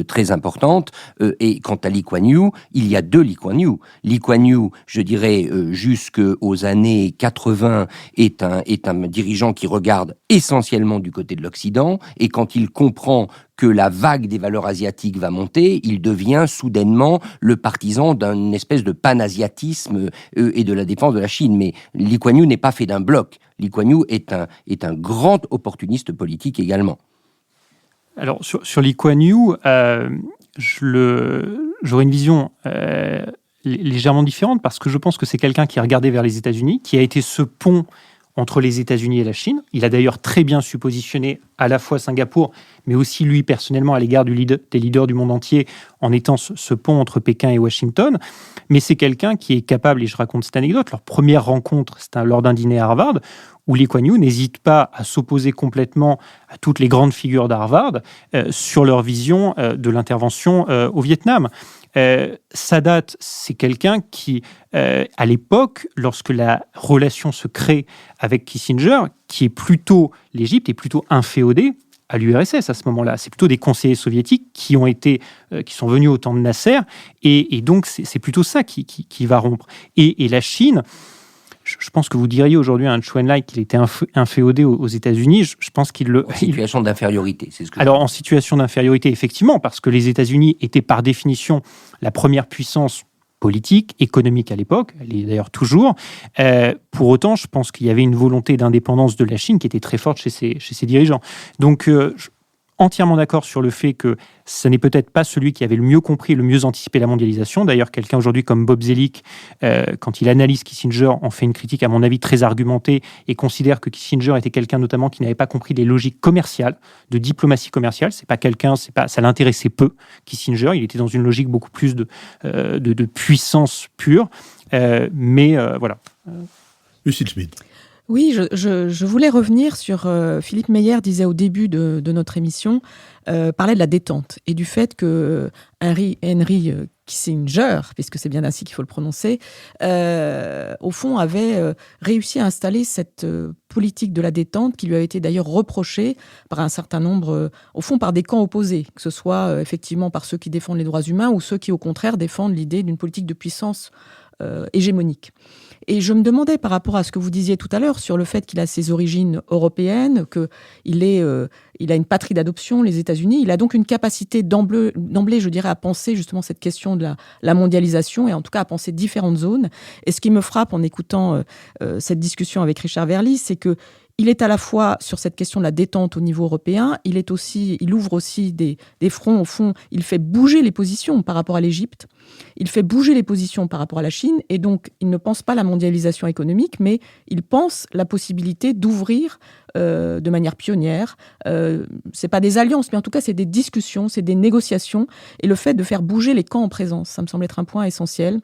très importante. Et quant à Lee Kuan Yew, il y a 2 Lee Kuan Yew. Lee Kuan Yew, je dirais, jusqu'aux années 80, est un dirigeant qui regarde essentiellement du côté de l'Occident, et quand il comprend que la vague des valeurs asiatiques va monter, il devient soudainement le partisan d'une espèce de panasiatisme et de la défense de la Chine. Mais Lee Kuan Yew n'est pas fait d'un bloc. Lee Kuan Yew est un grand opportuniste politique également. Alors, sur Lee Kuan Yew, j'aurais une vision légèrement différente, parce que je pense que c'est quelqu'un qui a regardé vers les États-Unis, qui a été ce pont entre les États-Unis et la Chine. Il a d'ailleurs très bien su positionner à la fois Singapour, mais aussi lui personnellement à l'égard des leaders du monde entier, en étant ce pont entre Pékin et Washington. Mais c'est quelqu'un qui est capable, et je raconte cette anecdote, leur première rencontre, c'est lors d'un dîner à Harvard, où Lee Kuan Yew n'hésite pas à s'opposer complètement à toutes les grandes figures d'Harvard sur leur vision de l'intervention au Vietnam. Sadat, c'est quelqu'un qui, à l'époque, lorsque la relation se crée avec Kissinger, qui est plutôt, l'Égypte est plutôt inféodée à l'URSS à ce moment-là. C'est plutôt des conseillers soviétiques qui sont venus au temps de Nasser, et donc c'est plutôt ça qui va rompre. Et la Chine, je pense que vous diriez aujourd'hui à un Chou En-lai qu'il était inféodé aux États-Unis. Je pense qu'il le... En situation d'infériorité, c'est ce que... Alors, en situation d'infériorité, effectivement, parce que les États-Unis étaient par définition la première puissance politique, économique à l'époque, elle est d'ailleurs toujours. Pour autant, je pense qu'il y avait une volonté d'indépendance de la Chine qui était très forte chez ses dirigeants. Donc, je suis entièrement d'accord sur le fait que ce n'est peut-être pas celui qui avait le mieux compris, le mieux anticipé la mondialisation. D'ailleurs, quelqu'un aujourd'hui comme Bob Zoellick, quand il analyse Kissinger, en fait une critique, à mon avis, très argumentée et considère que Kissinger était quelqu'un notamment qui n'avait pas compris les logiques commerciales, de diplomatie commerciale. Ça l'intéressait peu, Kissinger. Il était dans une logique beaucoup plus de puissance pure. Voilà. Lucille Schmid. Oui, je voulais revenir sur... Philippe Meyer disait au début de notre émission, parlait de la détente et du fait que Henry Kissinger, puisque c'est bien ainsi qu'il faut le prononcer, au fond avait réussi à installer cette politique de la détente qui lui avait été d'ailleurs reprochée par un certain nombre, au fond par des camps opposés, que ce soit effectivement par ceux qui défendent les droits humains ou ceux qui au contraire défendent l'idée d'une politique de puissance hégémonique. Et je me demandais par rapport à ce que vous disiez tout à l'heure sur le fait qu'il a ses origines européennes, qu'il a une patrie d'adoption, les États-Unis. Il a donc une capacité d'emblée, je dirais, à penser justement cette question de la mondialisation et en tout cas à penser différentes zones. Et ce qui me frappe en écoutant cette discussion avec Richard Verly, c'est que il est à la fois sur cette question de la détente au niveau européen, il ouvre aussi des fronts, au fond, il fait bouger les positions par rapport à l'Égypte, il fait bouger les positions par rapport à la Chine, et donc il ne pense pas la mondialisation économique, mais il pense la possibilité d'ouvrir de manière pionnière. C'est pas des alliances, mais en tout cas c'est des discussions, c'est des négociations, et le fait de faire bouger les camps en présence, ça me semble être un point essentiel.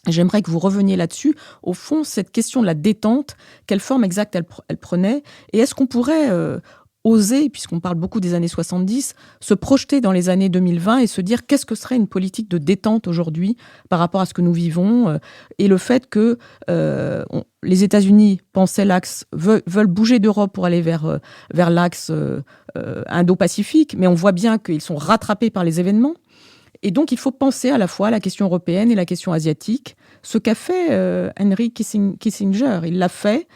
J'aimerais que vous reveniez là-dessus. Au fond, cette question de la détente, quelle forme exacte elle prenait? Et est-ce qu'on pourrait oser, puisqu'on parle beaucoup des années 70, se projeter dans les années 2020 et se dire qu'est-ce que serait une politique de détente aujourd'hui par rapport à ce que nous vivons et le fait que les États-Unis pensaient veulent bouger d'Europe pour aller vers l'axe Indo-Pacifique, mais on voit bien qu'ils sont rattrapés par les événements. Et donc, il faut penser à la fois à la question européenne et la question asiatique. Ce qu'a fait Henry Kissinger, il l'a fait.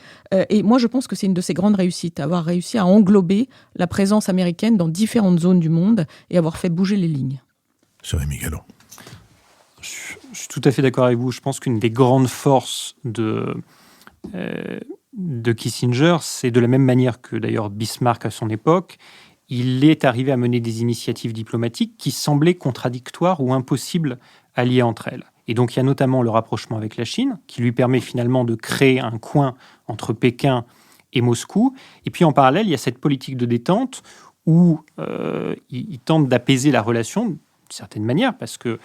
Et moi, je pense que c'est une de ses grandes réussites, avoir réussi à englober la présence américaine dans différentes zones du monde et avoir fait bouger les lignes. Jérémy Gallon. Je suis tout à fait d'accord avec vous. Je pense qu'une des grandes forces de Kissinger, c'est de la même manière que d'ailleurs Bismarck à son époque, il est arrivé à mener des initiatives diplomatiques qui semblaient contradictoires ou impossibles à lier entre elles. Et donc, il y a notamment le rapprochement avec la Chine, qui lui permet finalement de créer un coin entre Pékin et Moscou. Et puis, en parallèle, il y a cette politique de détente où il tente d'apaiser la relation d'une certaine manière, parce que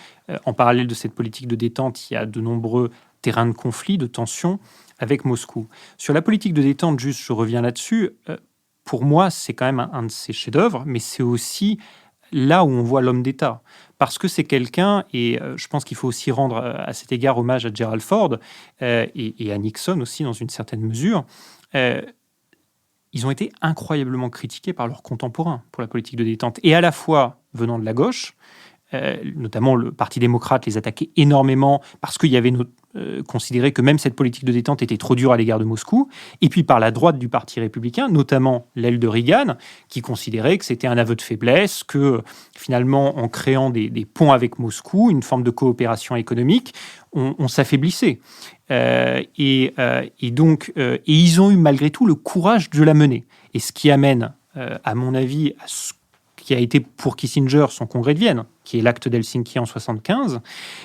en parallèle de cette politique de détente, il y a de nombreux terrains de conflit, de tension avec Moscou. Sur la politique de détente, juste, je reviens là-dessus, pour moi, c'est quand même un de ses chefs-d'œuvre, mais c'est aussi là où on voit l'homme d'État. Parce que c'est quelqu'un, et je pense qu'il faut aussi rendre à cet égard hommage à Gerald Ford et à Nixon aussi, dans une certaine mesure. Ils ont été incroyablement critiqués par leurs contemporains pour la politique de détente. Et à la fois venant de la gauche, notamment le Parti démocrate les attaquait énormément parce qu'il y avait considéré que même cette politique de détente était trop dure à l'égard de Moscou, et puis par la droite du Parti républicain, notamment l'aile de Reagan, qui considérait que c'était un aveu de faiblesse, que finalement, en créant des ponts avec Moscou, une forme de coopération économique, on s'affaiblissait. Et ils ont eu malgré tout le courage de la mener. Et ce qui amène, à mon avis, à ce qui a été pour Kissinger son congrès de Vienne, qui est l'acte d'Helsinki en 1975.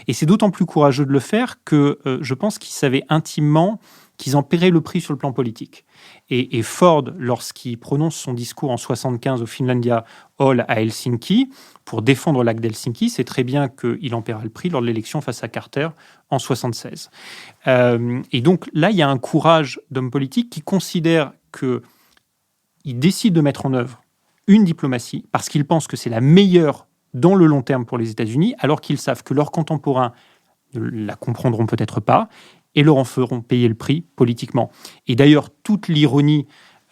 Et c'est d'autant plus courageux de le faire que je pense qu'ils savaient intimement qu'ils en paieraient le prix sur le plan politique. Et Ford, lorsqu'il prononce son discours en 1975 au Finlandia Hall à Helsinki, pour défendre l'acte d'Helsinki, c'est très bien qu'il en paiera le prix lors de l'élection face à Carter en 1976. Et donc là, il y a un courage d'homme politique qui considère qu'il décide de mettre en œuvre une diplomatie, parce qu'il pense que c'est la meilleure dans le long terme pour les États-Unis, alors qu'ils savent que leurs contemporains ne la comprendront peut-être pas et leur en feront payer le prix politiquement. Et d'ailleurs, toute l'ironie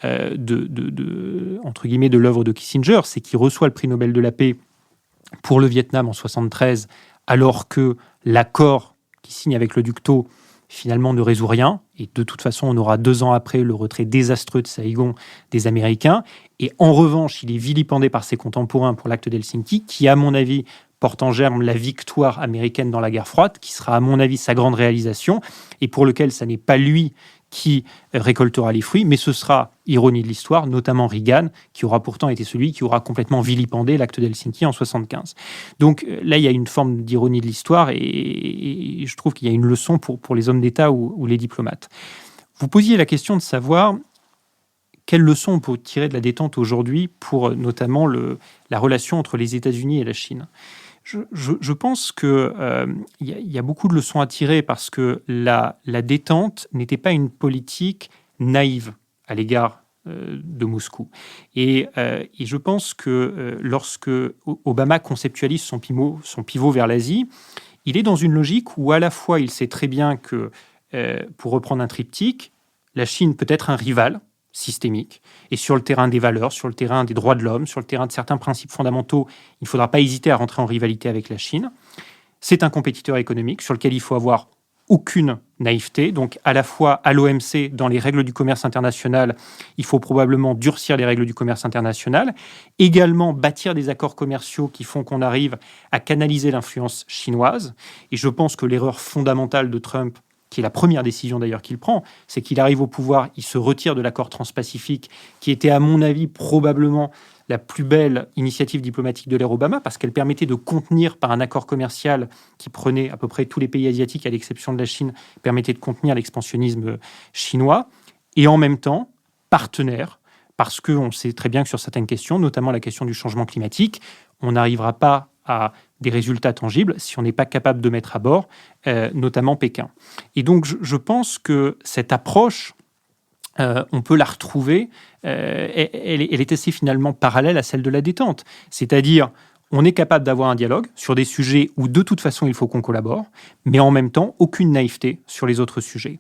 entre guillemets, de l'œuvre de Kissinger, c'est qu'il reçoit le prix Nobel de la paix pour le Vietnam en 1973, alors que l'accord qu'il signe avec le duc Tho finalement ne résout rien. Et de toute façon, on aura 2 ans après le retrait désastreux de Saïgon des Américains. Et en revanche, il est vilipendé par ses contemporains pour l'acte d'Helsinki, qui, à mon avis, porte en germe la victoire américaine dans la guerre froide, qui sera, à mon avis, sa grande réalisation, et pour lequel ça n'est pas lui qui récoltera les fruits, mais ce sera, ironie de l'histoire, notamment Reagan, qui aura pourtant été celui qui aura complètement vilipendé l'acte d'Helsinki en 1975. Donc là, il y a une forme d'ironie de l'histoire, et je trouve qu'il y a une leçon pour les hommes d'État ou les diplomates. Vous posiez la question de savoir quelle leçon on peut tirer de la détente aujourd'hui pour notamment la relation entre les États-Unis et la Chine. Je pense qu'il y a beaucoup de leçons à tirer parce que la détente n'était pas une politique naïve à l'égard de Moscou. Et je pense que lorsque Obama conceptualise son pivot vers l'Asie, il est dans une logique où à la fois il sait très bien que, pour reprendre un triptyque, la Chine peut être un rival systémique. Et sur le terrain des valeurs, sur le terrain des droits de l'homme, sur le terrain de certains principes fondamentaux, il ne faudra pas hésiter à rentrer en rivalité avec la Chine. C'est un compétiteur économique sur lequel il faut avoir aucune naïveté. Donc, à la fois à l'OMC, dans les règles du commerce international, il faut probablement durcir les règles du commerce international. Également, bâtir des accords commerciaux qui font qu'on arrive à canaliser l'influence chinoise. Et je pense que l'erreur fondamentale de Trump, qui est la première décision d'ailleurs qu'il prend, c'est qu'il arrive au pouvoir, il se retire de l'accord transpacifique, qui était à mon avis probablement la plus belle initiative diplomatique de l'ère Obama, parce qu'elle permettait de contenir par un accord commercial qui prenait à peu près tous les pays asiatiques, à l'exception de la Chine, permettait de contenir l'expansionnisme chinois, et en même temps partenaire, parce qu'on sait très bien que sur certaines questions, notamment la question du changement climatique, on n'arrivera pas à des résultats tangibles si on n'est pas capable de mettre à bord, notamment Pékin. Et donc, je pense que cette approche, on peut la retrouver, elle est assez finalement parallèle à celle de la détente. C'est-à-dire, on est capable d'avoir un dialogue sur des sujets où de toute façon il faut qu'on collabore, mais en même temps, aucune naïveté sur les autres sujets.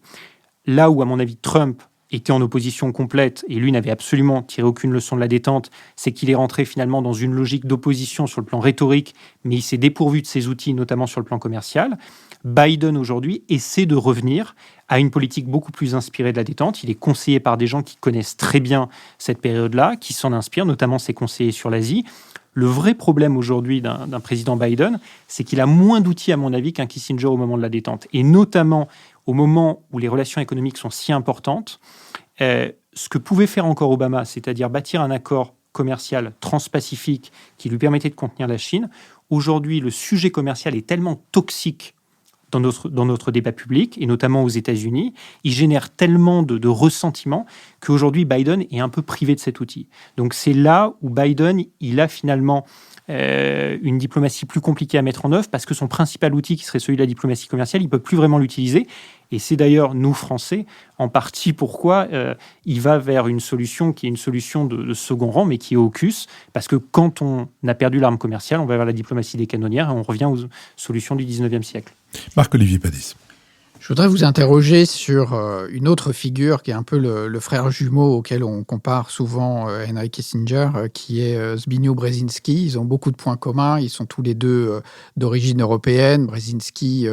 Là où, à mon avis, Trump était en opposition complète, et lui n'avait absolument tiré aucune leçon de la détente, c'est qu'il est rentré finalement dans une logique d'opposition sur le plan rhétorique, mais il s'est dépourvu de ses outils, notamment sur le plan commercial. Biden, aujourd'hui, essaie de revenir à une politique beaucoup plus inspirée de la détente. Il est conseillé par des gens qui connaissent très bien cette période-là, qui s'en inspirent, notamment ses conseillers sur l'Asie. Le vrai problème aujourd'hui d'un président Biden, c'est qu'il a moins d'outils, à mon avis, qu'un Kissinger au moment de la détente. Et notamment au moment où les relations économiques sont si importantes, ce que pouvait faire encore Obama, c'est-à-dire bâtir un accord commercial transpacifique qui lui permettait de contenir la Chine, aujourd'hui, le sujet commercial est tellement toxique dans notre débat public, et notamment aux États-Unis, il génère tellement de ressentiment qu'aujourd'hui, Biden est un peu privé de cet outil. Donc c'est là où Biden, il a finalement une diplomatie plus compliquée à mettre en œuvre, parce que son principal outil, qui serait celui de la diplomatie commerciale, il ne peut plus vraiment l'utiliser. Et c'est d'ailleurs, nous, Français, en partie pourquoi il va vers une solution qui est une solution de second rang, mais qui est AUKUS, parce que quand on a perdu l'arme commerciale, on va vers la diplomatie des canonnières et on revient aux solutions du 19e siècle. Marc-Olivier Padis. Je voudrais vous interroger sur une autre figure qui est un peu le frère jumeau auquel on compare souvent Henry Kissinger, qui est Zbigniew Brzezinski. Ils ont beaucoup de points communs. Ils sont tous les deux d'origine européenne. Brzezinski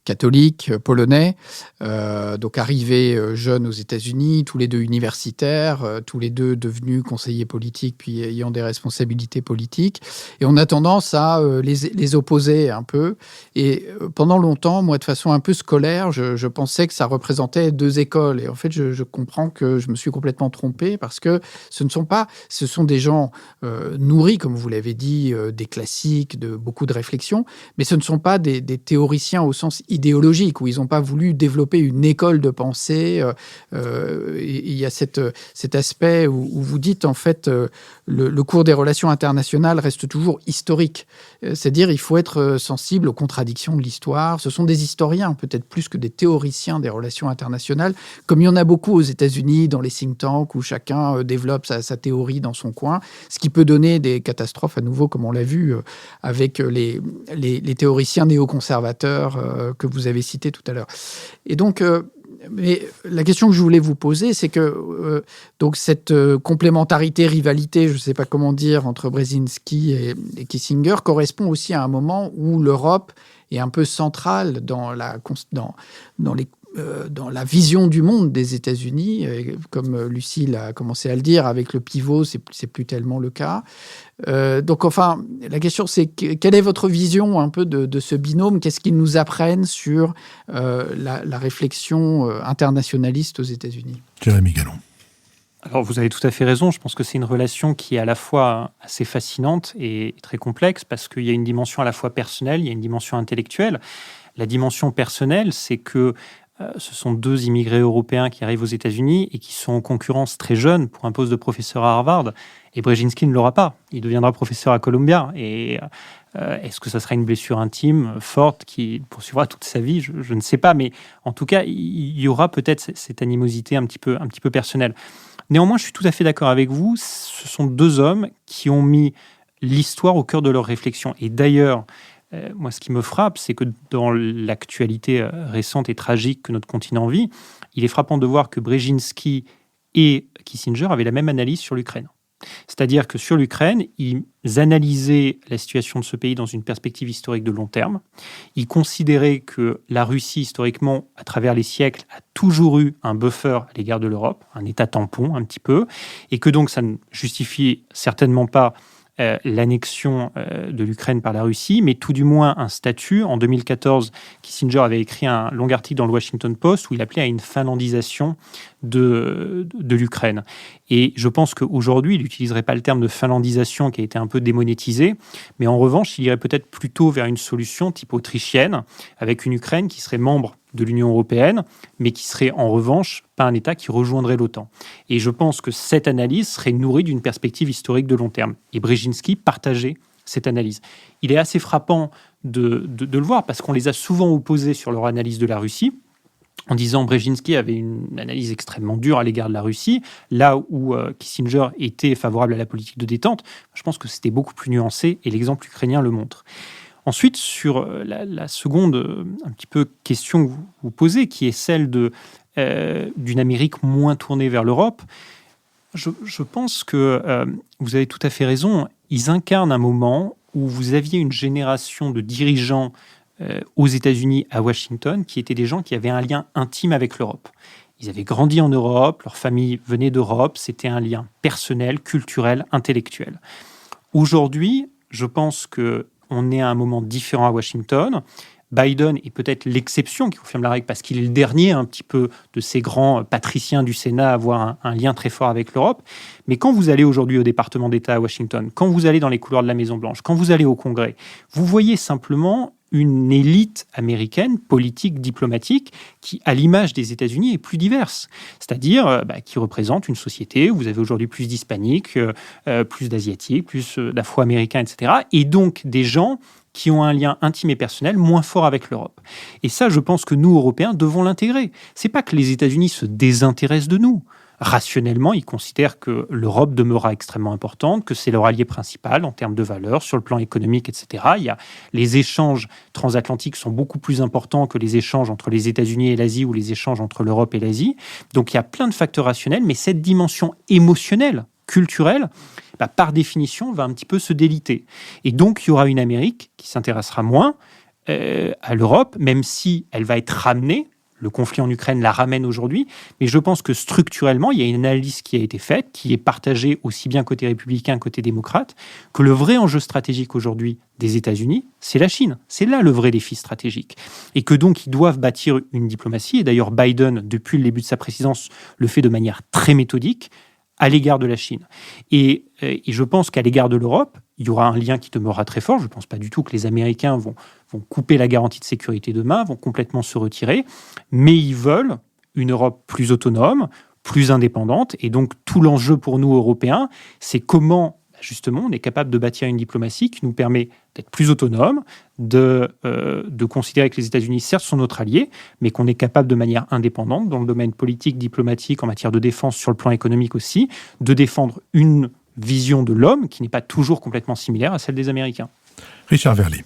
catholique, polonais, donc arrivés jeunes aux États-Unis, tous les deux universitaires, tous les deux devenus conseillers politiques, puis ayant des responsabilités politiques. Et on a tendance à les opposer un peu. Et pendant longtemps, moi, de façon un peu scolaire, je pensais que ça représentait deux écoles. Et en fait, je comprends que je me suis complètement trompé, parce que ce sont des gens nourris, comme vous l'avez dit, des classiques, de beaucoup de réflexions, mais ce ne sont pas des théoriciens au sens idéologique, où ils n'ont pas voulu développer une école de pensée. Il y a cet aspect où vous dites, en fait, le cours des relations internationales reste toujours historique. C'est-à-dire, il faut être sensible aux contradictions de l'histoire. Ce sont des historiens, peut-être plus que des théoriciens des relations internationales, comme il y en a beaucoup aux États-Unis, dans les think tanks, où chacun développe sa théorie dans son coin, ce qui peut donner des catastrophes, à nouveau, comme on l'a vu, avec les théoriciens néoconservateurs que vous avez cités tout à l'heure. Et donc, mais la question que je voulais vous poser, c'est que donc cette complémentarité, rivalité, je ne sais pas comment dire, entre Brzezinski et Kissinger correspond aussi à un moment où l'Europe est un peu centrale dans la vision du monde des États-Unis. Et comme Lucile a commencé à le dire, avec le pivot, c'est plus tellement le cas. Donc, enfin, la question, c'est quelle est votre vision un peu de ce binôme ? Qu'est-ce qu'ils nous apprennent sur la réflexion internationaliste aux États-Unis ? Jérémy Gallon. Alors, vous avez tout à fait raison. Je pense que c'est une relation qui est à la fois assez fascinante et très complexe parce qu'il y a une dimension à la fois personnelle, il y a une dimension intellectuelle. La dimension personnelle, c'est que ce sont 2 immigrés européens qui arrivent aux États-Unis et qui sont en concurrence très jeunes pour un poste de professeur à Harvard. Et Brzezinski ne l'aura pas. Il deviendra professeur à Columbia. Et est-ce que ça sera une blessure intime, forte, qui poursuivra toute sa vie ? Je ne sais pas. Mais en tout cas, il y aura peut-être cette animosité un petit peu personnelle. Néanmoins, je suis tout à fait d'accord avec vous. Ce sont 2 hommes qui ont mis l'histoire au cœur de leur réflexion. Et d'ailleurs, moi, ce qui me frappe, c'est que dans l'actualité récente et tragique que notre continent vit, il est frappant de voir que Brzezinski et Kissinger avaient la même analyse sur l'Ukraine. C'est-à-dire que sur l'Ukraine, ils analysaient la situation de ce pays dans une perspective historique de long terme. Ils considéraient que la Russie, historiquement, à travers les siècles, a toujours eu un buffer à l'égard de l'Europe, un état tampon un petit peu, et que donc ça ne justifie certainement pas l'annexion de l'Ukraine par la Russie, mais tout du moins un statut. En 2014, Kissinger avait écrit un long article dans le Washington Post où il appelait à une finlandisation de l'Ukraine. Et je pense qu'aujourd'hui, il n'utiliserait pas le terme de finlandisation qui a été un peu démonétisé, mais en revanche, il irait peut-être plutôt vers une solution type autrichienne, avec une Ukraine qui serait membre de l'Union européenne, mais qui serait en revanche pas un État qui rejoindrait l'OTAN. Et je pense que cette analyse serait nourrie d'une perspective historique de long terme. Et Brzezinski partageait cette analyse. Il est assez frappant de le voir, parce qu'on les a souvent opposés sur leur analyse de la Russie, en disant Brzezinski avait une analyse extrêmement dure à l'égard de la Russie, là où Kissinger était favorable à la politique de détente. Je pense que c'était beaucoup plus nuancé, et l'exemple ukrainien le montre. Ensuite, sur la seconde un petit peu question que vous posez, qui est celle d'une Amérique moins tournée vers l'Europe, je pense que vous avez tout à fait raison. Ils incarnent un moment où vous aviez une génération de dirigeants aux États-Unis, à Washington, qui étaient des gens qui avaient un lien intime avec l'Europe. Ils avaient grandi en Europe, leur famille venait d'Europe, c'était un lien personnel, culturel, intellectuel. Aujourd'hui, je pense qu'on est à un moment différent à Washington. Biden est peut-être l'exception qui confirme la règle parce qu'il est le dernier un petit peu de ces grands patriciens du Sénat à avoir un lien très fort avec l'Europe. Mais quand vous allez aujourd'hui au département d'État à Washington, quand vous allez dans les couloirs de la Maison-Blanche, quand vous allez au Congrès, vous voyez simplement une élite américaine, politique, diplomatique, qui, à l'image des États-Unis, est plus diverse. C'est-à-dire qui représente une société où vous avez aujourd'hui plus d'hispaniques, plus d'asiatiques, plus d'afro-américains, etc. Et donc des gens qui ont un lien intime et personnel moins fort avec l'Europe. Et ça, je pense que nous, Européens, devons l'intégrer. C'est pas que les États-Unis se désintéressent de nous. Rationnellement, ils considèrent que l'Europe demeurera extrêmement importante, que c'est leur allié principal en termes de valeurs, sur le plan économique, etc. Les échanges transatlantiques sont beaucoup plus importants que les échanges entre les États-Unis et l'Asie ou les échanges entre l'Europe et l'Asie. Donc il y a plein de facteurs rationnels, mais cette dimension émotionnelle, culturelle, par définition, va un petit peu se déliter. Et donc il y aura une Amérique qui s'intéressera moins à l'Europe, même si elle va être ramenée. Le conflit en Ukraine la ramène aujourd'hui, mais je pense que structurellement, il y a une analyse qui a été faite, qui est partagée aussi bien côté républicain, côté démocrate, que le vrai enjeu stratégique aujourd'hui des États-Unis, c'est la Chine. C'est là le vrai défi stratégique. Et que donc, ils doivent bâtir une diplomatie. Et d'ailleurs, Biden, depuis le début de sa présidence, le fait de manière très méthodique, à l'égard de la Chine. Et je pense qu'à l'égard de l'Europe, il y aura un lien qui demeurera très fort. Je ne pense pas du tout que les Américains vont couper la garantie de sécurité demain, vont complètement se retirer, mais ils veulent une Europe plus autonome, plus indépendante. Et donc, tout l'enjeu pour nous, Européens, c'est comment, justement, on est capable de bâtir une diplomatie qui nous permet d'être plus autonome, de considérer que les États-Unis, certes, sont notre allié, mais qu'on est capable de manière indépendante, dans le domaine politique, diplomatique, en matière de défense, sur le plan économique aussi, de défendre une vision de l'homme qui n'est pas toujours complètement similaire à celle des Américains. Richard Verly.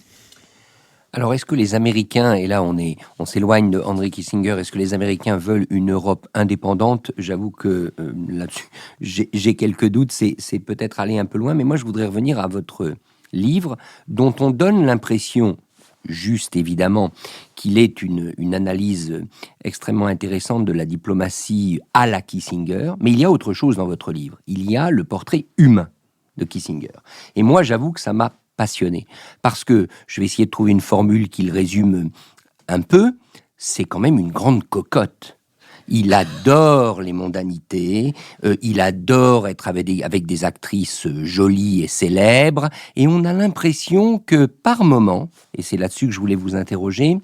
Alors, est-ce que les Américains, et là on s'éloigne de Henry Kissinger, est-ce que les Américains veulent une Europe indépendante ? J'avoue que là-dessus, j'ai quelques doutes, c'est peut-être aller un peu loin, mais moi je voudrais revenir à votre livre, dont on donne l'impression, juste évidemment, qu'il est une analyse extrêmement intéressante de la diplomatie à la Kissinger, mais il y a autre chose dans votre livre, il y a le portrait humain de Kissinger. Et moi j'avoue que ça m'a passionné. Parce que, je vais essayer de trouver une formule qui le résume un peu, c'est quand même une grande cocotte. Il adore les mondanités, il adore être avec des actrices jolies et célèbres, et on a l'impression que par moment, et c'est là-dessus que je voulais vous interroger,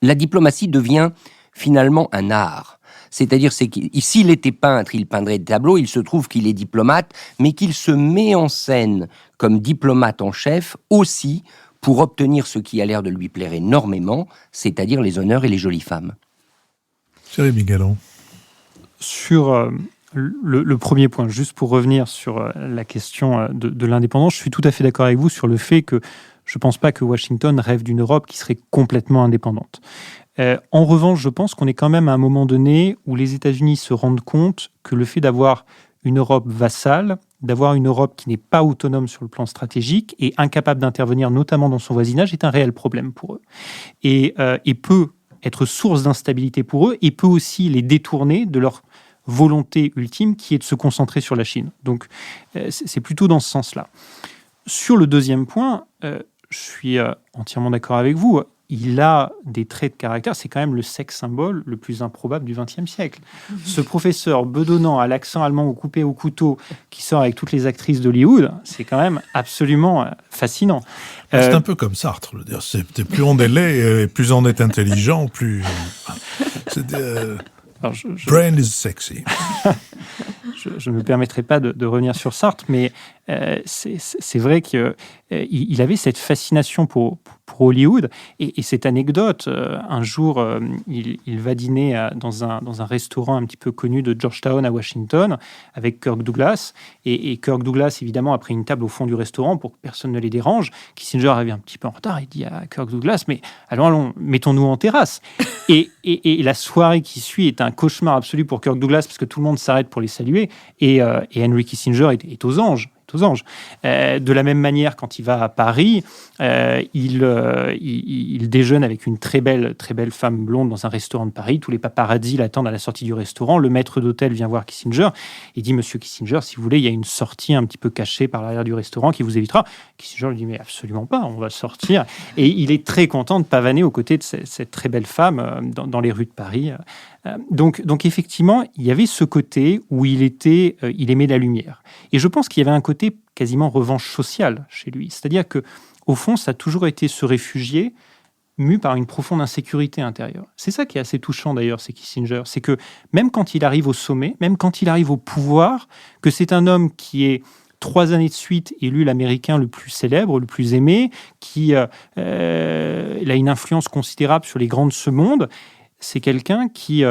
la diplomatie devient finalement un art. C'est-à-dire, s'il était peintre, il peindrait des tableaux, il se trouve qu'il est diplomate, mais qu'il se met en scène comme diplomate en chef aussi pour obtenir ce qui a l'air de lui plaire énormément, c'est-à-dire les honneurs et les jolies femmes. Jérémy Gallon. Sur le premier point, juste pour revenir sur la question de l'indépendance, je suis tout à fait d'accord avec vous sur le fait que je ne pense pas que Washington rêve d'une Europe qui serait complètement indépendante. En revanche, je pense qu'on est quand même à un moment donné où les États-Unis se rendent compte que le fait d'avoir une Europe vassale, d'avoir une Europe qui n'est pas autonome sur le plan stratégique et incapable d'intervenir notamment dans son voisinage est un réel problème pour eux. Et peut être source d'instabilité pour eux et peut aussi les détourner de leur volonté ultime qui est de se concentrer sur la Chine. Donc c'est plutôt dans ce sens-là. Sur le deuxième point, je suis entièrement d'accord avec vous. Il a des traits de caractère, c'est quand même le sex symbole le plus improbable du XXe siècle. Ce professeur bedonnant à l'accent allemand ou coupé au couteau qui sort avec toutes les actrices d'Hollywood, c'est quand même absolument fascinant. C'est un peu comme Sartre, je veux dire. Plus on est laid, plus on est intelligent, plus... Brain is sexy. Je ne me permettrai pas de revenir sur Sartre, mais c'est vrai qu'il avait cette fascination pour Hollywood. Et cette anecdote, un jour, il va dîner dans un restaurant un petit peu connu de Georgetown à Washington avec Kirk Douglas. Et Kirk Douglas, évidemment, a pris une table au fond du restaurant pour que personne ne les dérange. Kissinger arrive un petit peu en retard. Il dit à Kirk Douglas, mais allons, mettons-nous en terrasse. Et la soirée qui suit est un cauchemar absolu pour Kirk Douglas parce que tout le monde s'arrête pour les saluer. Et Henry Kissinger est aux anges. De la même manière, quand il va à Paris, il déjeune avec une très belle femme blonde dans un restaurant de Paris. Tous les paparazzis l'attendent à la sortie du restaurant. Le maître d'hôtel vient voir Kissinger et dit « Monsieur Kissinger, si vous voulez, il y a une sortie un petit peu cachée par l'arrière du restaurant qui vous évitera. » Kissinger lui dit « Mais absolument pas, on va sortir. » Et il est très content de pavaner aux côtés de cette très belle femme dans les rues de Paris. Donc effectivement, il y avait ce côté où il aimait la lumière. Et je pense qu'il y avait un côté quasiment revanche sociale chez lui. C'est-à-dire que, au fond, ça a toujours été ce réfugié mu par une profonde insécurité intérieure. C'est ça qui est assez touchant d'ailleurs, c'est Kissinger. C'est que même quand il arrive au sommet, même quand il arrive au pouvoir, que c'est un homme qui est 3 années de suite élu l'Américain le plus célèbre, le plus aimé, qui il a une influence considérable sur les grands de ce monde. C'est quelqu'un qui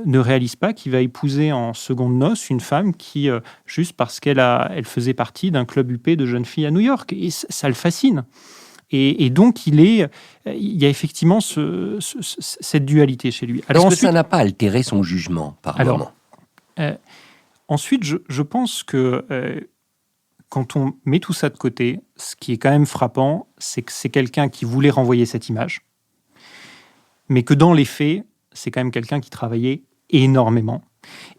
ne réalise pas qu'il va épouser en seconde noces une femme qui, juste parce qu'elle faisait partie d'un club huppé de jeunes filles à New York. Et ça le fascine. Et donc, il y a effectivement cette dualité chez lui. Alors, est-ce que ça n'a pas altéré son jugement par moment ? Ensuite, je pense que quand on met tout ça de côté, ce qui est quand même frappant, c'est que c'est quelqu'un qui voulait renvoyer cette image, mais que dans les faits, c'est quand même quelqu'un qui travaillait énormément.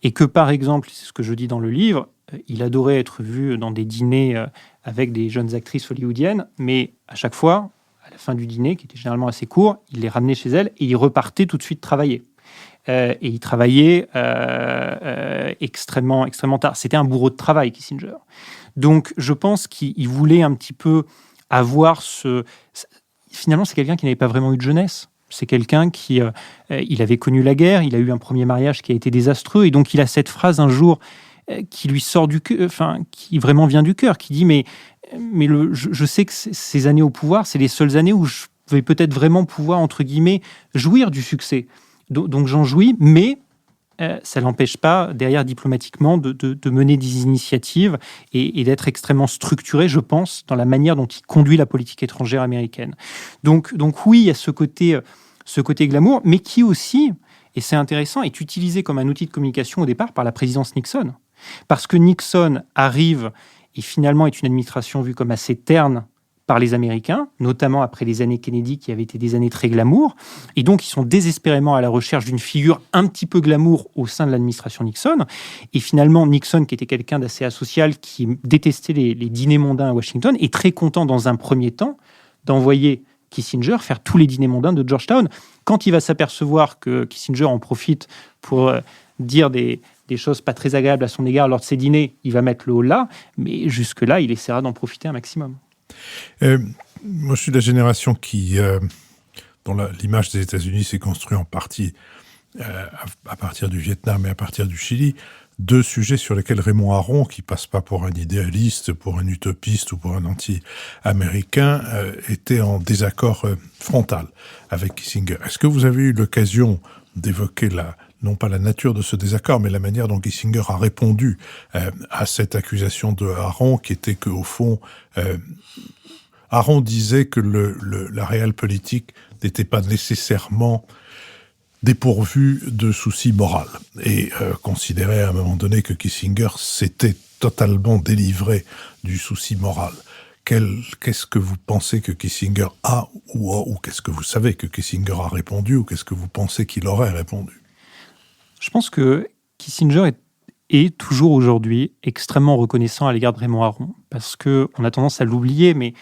Et que, par exemple, c'est ce que je dis dans le livre, il adorait être vu dans des dîners avec des jeunes actrices hollywoodiennes, mais à chaque fois, à la fin du dîner, qui était généralement assez court, il les ramenait chez elles et il repartait tout de suite travailler. et il travaillait extrêmement tard. C'était un bourreau de travail, Kissinger. Donc, je pense qu'il voulait un petit peu avoir Finalement, c'est quelqu'un qui n'avait pas vraiment eu de jeunesse. C'est quelqu'un qui il avait connu la guerre, il a eu un premier mariage qui a été désastreux, et donc il a cette phrase un jour qui lui sort du cœur, qui vraiment vient du cœur, qui dit mais je sais que ces années au pouvoir, c'est les seules années où je vais peut-être vraiment pouvoir, entre guillemets, jouir du succès. Donc j'en jouis, mais ça ne l'empêche pas, derrière, diplomatiquement, de mener des initiatives et d'être extrêmement structuré, je pense, dans la manière dont il conduit la politique étrangère américaine. Donc oui, il y a ce côté glamour, mais qui aussi, et c'est intéressant, est utilisé comme un outil de communication au départ par la présidence Nixon. Parce que Nixon arrive et finalement est une administration vue comme assez terne par les Américains, notamment après les années Kennedy qui avaient été des années très glamour. Et donc, ils sont désespérément à la recherche d'une figure un petit peu glamour au sein de l'administration Nixon. Et finalement, Nixon, qui était quelqu'un d'assez asocial, qui détestait les dîners mondains à Washington, est très content dans un premier temps d'envoyer Kissinger faire tous les dîners mondains de Georgetown. Quand il va s'apercevoir que Kissinger en profite pour dire des choses pas très agréables à son égard lors de ses dîners, il va mettre le haut là, mais jusque-là, il essaiera d'en profiter un maximum. Moi, je suis de la génération dont l'image des États-Unis s'est construite en partie à partir du Vietnam et à partir du Chili. Deux sujets sur lesquels Raymond Aron, qui passe pas pour un idéaliste, pour un utopiste ou pour un anti-américain, était en désaccord frontal avec Kissinger. Est-ce que vous avez eu l'occasion d'évoquer non pas la nature de ce désaccord, mais la manière dont Kissinger a répondu à cette accusation de Aron, qui était qu'au fond, Aron disait que la réelle politique n'était pas nécessairement dépourvue de soucis moraux, et considérait à un moment donné que Kissinger s'était totalement délivré du souci moral. Qu'est-ce que vous pensez que Kissinger a, ou qu'est-ce que vous savez que Kissinger a répondu, ou qu'est-ce que vous pensez qu'il aurait répondu ? Je pense que Kissinger est toujours aujourd'hui extrêmement reconnaissant à l'égard de Raymond Aron, parce qu'on a tendance à l'oublier, mais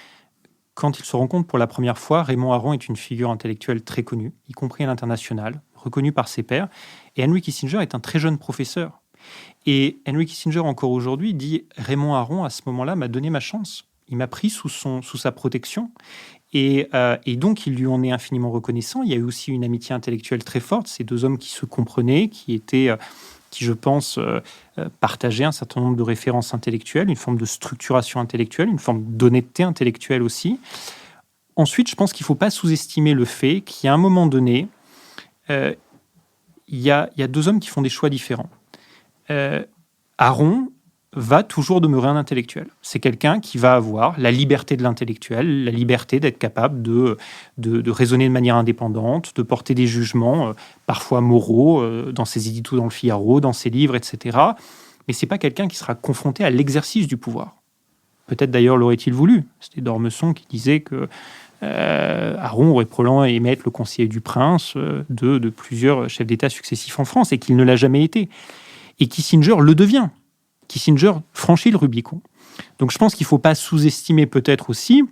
quand il se rend compte pour la première fois, Raymond Aron est une figure intellectuelle très connue, y compris à l'international, reconnue par ses pairs, et Henry Kissinger est un très jeune professeur. Et Henry Kissinger, encore aujourd'hui, dit « Raymond Aron, à ce moment-là, m'a donné ma chance. Il m'a pris sous sa protection. » Et donc, il lui en est infiniment reconnaissant. Il y a eu aussi une amitié intellectuelle très forte. Ces deux hommes qui se comprenaient, qui, je pense, partageaient un certain nombre de références intellectuelles, une forme de structuration intellectuelle, une forme d'honnêteté intellectuelle aussi. Ensuite, je pense qu'il ne faut pas sous-estimer le fait qu'à un moment donné, il y a deux hommes qui font des choix différents. Aron va toujours demeurer un intellectuel. C'est quelqu'un qui va avoir la liberté de l'intellectuel, la liberté d'être capable de raisonner de manière indépendante, de porter des jugements parfois moraux dans ses éditos dans le Figaro, dans ses livres, etc. Mais c'est pas quelqu'un qui sera confronté à l'exercice du pouvoir. Peut-être d'ailleurs l'aurait-il voulu. C'était d'Ormesson qui disait que Aron aurait probablement aimé être le conseiller du prince de plusieurs chefs d'État successifs en France, et qu'il ne l'a jamais été. Et Kissinger le devient. Kissinger franchit le Rubicon. Donc je pense qu'il ne faut pas sous-estimer peut-être aussi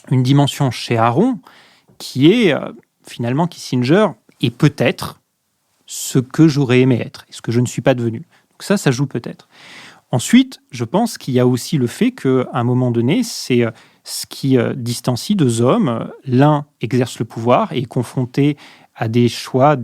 une dimension chez Aron qui est finalement Kissinger est peut-être ce que j'aurais aimé être et ce que je ne suis pas devenu. Donc ça joue peut-être. Ensuite, je pense qu'il y a aussi le fait qu'à un moment donné, c'est ce qui distancie deux hommes. L'un exerce le pouvoir et est confronté à des choix,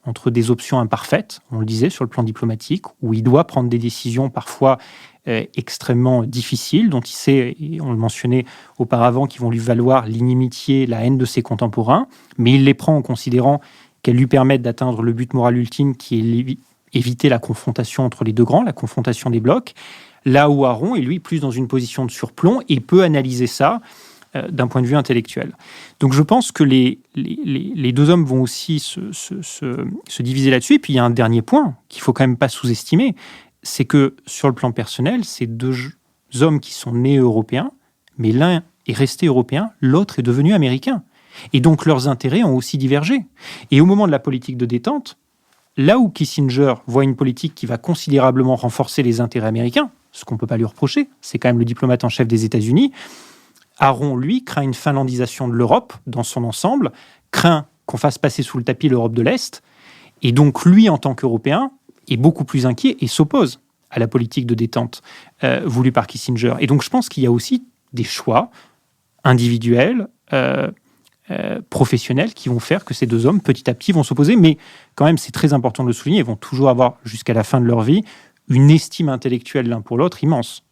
entre des options imparfaites, on le disait, sur le plan diplomatique, où il doit prendre des décisions parfois extrêmement difficiles, dont il sait, et on le mentionnait auparavant, qui vont lui valoir l'inimitié, la haine de ses contemporains, mais il les prend en considérant qu'elles lui permettent d'atteindre le but moral ultime, qui est éviter la confrontation entre les deux grands, la confrontation des blocs, là où Aron est, lui, plus dans une position de surplomb et peut analyser ça d'un point de vue intellectuel. Donc je pense que les deux hommes vont aussi se diviser là-dessus. Et puis il y a un dernier point qu'il ne faut quand même pas sous-estimer, c'est que sur le plan personnel, ces deux hommes qui sont nés européens, mais l'un est resté européen, l'autre est devenu américain. Et donc leurs intérêts ont aussi divergé. Et au moment de la politique de détente, là où Kissinger voit une politique qui va considérablement renforcer les intérêts américains, ce qu'on ne peut pas lui reprocher, c'est quand même le diplomate en chef des États-Unis, Aron, lui, craint une finlandisation de l'Europe dans son ensemble, craint qu'on fasse passer sous le tapis l'Europe de l'Est, Et donc, lui, en tant qu'Européen, est beaucoup plus inquiet et s'oppose à la politique de détente voulue par Kissinger. Et donc, je pense qu'il y a aussi des choix individuels, professionnels, qui vont faire que ces deux hommes, petit à petit, vont s'opposer. Mais quand même, c'est très important de le souligner, ils vont toujours avoir, jusqu'à la fin de leur vie, une estime intellectuelle l'un pour l'autre immense.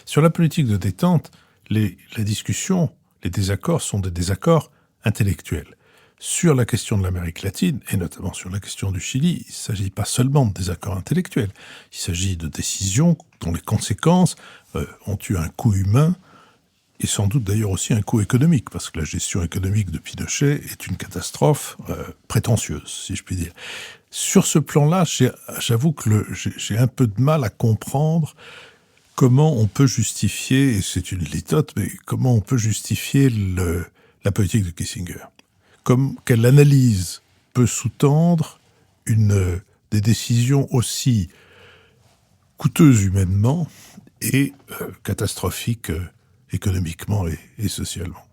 Sur la politique de détente, la discussion, les désaccords sont des désaccords intellectuels. Sur la question de l'Amérique latine, et notamment sur la question du Chili, il ne s'agit pas seulement de désaccords intellectuels, il s'agit de décisions dont les conséquences ont eu un coût humain et sans doute d'ailleurs aussi un coût économique, parce que la gestion économique de Pinochet est une catastrophe prétentieuse, si je puis dire. Sur ce plan-là, j'avoue que j'ai un peu de mal à comprendre comment on peut justifier, et c'est une litote, mais comment on peut justifier la politique de Kissinger. Quelle analyse peut sous-tendre des décisions aussi coûteuses humainement et catastrophiques économiquement et socialement.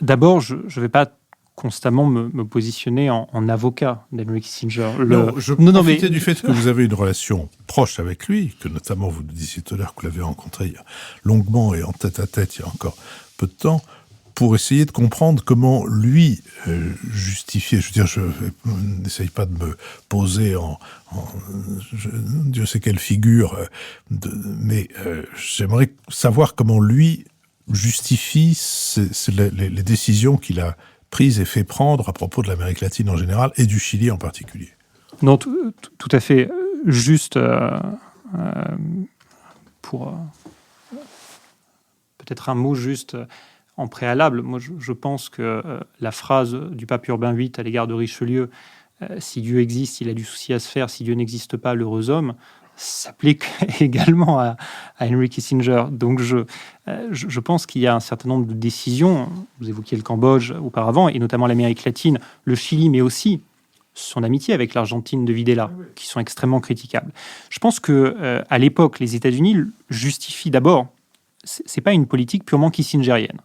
D'abord, je ne vais pas constamment me positionner en avocat d'Henry Kissinger. Je profitais du fait que vous avez une relation proche avec lui, que notamment vous disiez tout à l'heure que vous l'avez rencontré longuement et en tête-à-tête il y a encore peu de temps, pour essayer de comprendre comment lui justifier. Je veux dire, je n'essaye pas de me poser Dieu sait quelle figure, mais j'aimerais savoir comment lui justifie les décisions qu'il a prises et fait prendre à propos de l'Amérique latine en général et du Chili en particulier. Non, tout à fait. Juste pour peut-être un mot juste en préalable, moi je pense que la phrase du pape Urbain VIII à l'égard de Richelieu, si Dieu existe, il a du souci à se faire, si Dieu n'existe pas, l'heureux homme, s'applique également à Henry Kissinger. Donc je pense qu'il y a un certain nombre de décisions, vous évoquiez le Cambodge auparavant, et notamment l'Amérique latine, le Chili, mais aussi son amitié avec l'Argentine de Videla, qui sont extrêmement critiquables. Je pense que à l'époque, les États-Unis justifient d'abord, c'est pas une politique purement kissingerienne.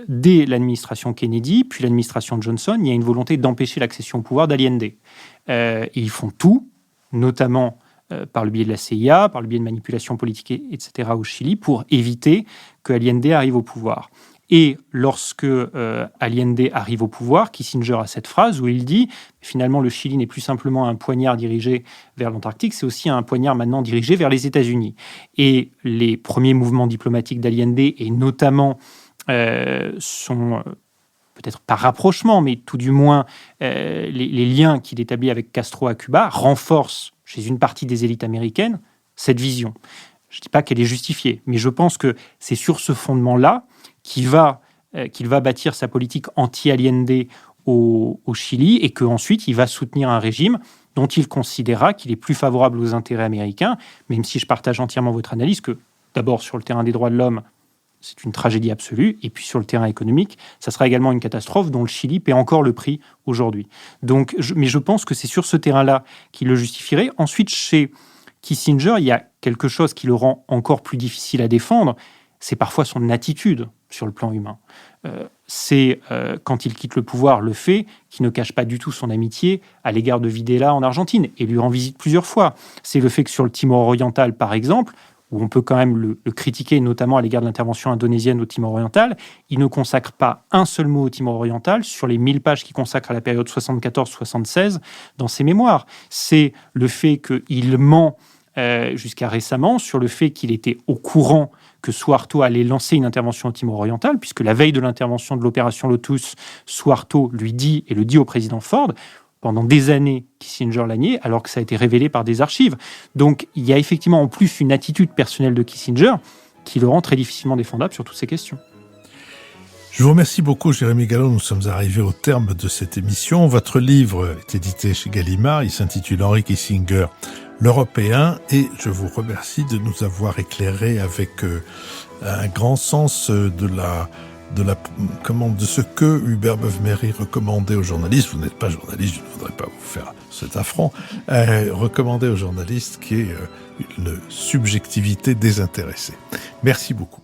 Dès l'administration Kennedy, puis l'administration Johnson, il y a une volonté d'empêcher l'accession au pouvoir d'Allende. Et ils font tout, notamment par le biais de la CIA, par le biais de manipulations politiques, etc. au Chili, pour éviter que Allende arrive au pouvoir. Et lorsque Allende arrive au pouvoir, Kissinger a cette phrase où il dit « Finalement, le Chili n'est plus simplement un poignard dirigé vers l'Antarctique, c'est aussi un poignard maintenant dirigé vers les États-Unis. » Et les premiers mouvements diplomatiques d'Allende, et notamment sont peut-être pas rapprochement, mais tout du moins les liens qu'il établit avec Castro à Cuba, renforcent chez une partie des élites américaines cette vision. Je ne dis pas qu'elle est justifiée, mais je pense que c'est sur ce fondement-là qu'il va bâtir sa politique anti-Allende au Chili, et qu'ensuite il va soutenir un régime dont il considérera qu'il est plus favorable aux intérêts américains, même si je partage entièrement votre analyse que, d'abord, sur le terrain des droits de l'homme, c'est une tragédie absolue, et puis sur le terrain économique, ça sera également une catastrophe dont le Chili paie encore le prix aujourd'hui. Donc, mais je pense que c'est sur ce terrain-là qu'il le justifierait. Ensuite, chez Kissinger, il y a quelque chose qui le rend encore plus difficile à défendre, c'est parfois son attitude sur le plan humain. C'est quand il quitte le pouvoir, le fait qu'il ne cache pas du tout son amitié à l'égard de Videla en Argentine, et lui rend visite plusieurs fois. C'est le fait que sur le Timor oriental, par exemple, où on peut quand même le critiquer, notamment à l'égard de l'intervention indonésienne au Timor oriental, il ne consacre pas un seul mot au Timor oriental sur les 1000 pages qu'il consacre à la période 74-76 dans ses mémoires. C'est le fait qu'il ment jusqu'à récemment sur le fait qu'il était au courant que Suharto allait lancer une intervention au Timor oriental, puisque la veille de l'intervention de l'opération Lotus, Suharto lui dit, et le dit au président Ford, pendant des années, Kissinger l'a nié, alors que ça a été révélé par des archives. Donc, il y a effectivement en plus une attitude personnelle de Kissinger qui le rend très difficilement défendable sur toutes ces questions. Je vous remercie beaucoup, Jérémy Gallon. Nous sommes arrivés au terme de cette émission. Votre livre est édité chez Gallimard. Il s'intitule Henry Kissinger, l'Européen. Et je vous remercie de nous avoir éclairé avec un grand sens de ce que Hubert Beuve-Méry recommandait aux journalistes. Vous n'êtes pas journaliste, je ne voudrais pas vous faire cet affront. Recommandait aux journalistes qui est une subjectivité désintéressée. Merci beaucoup.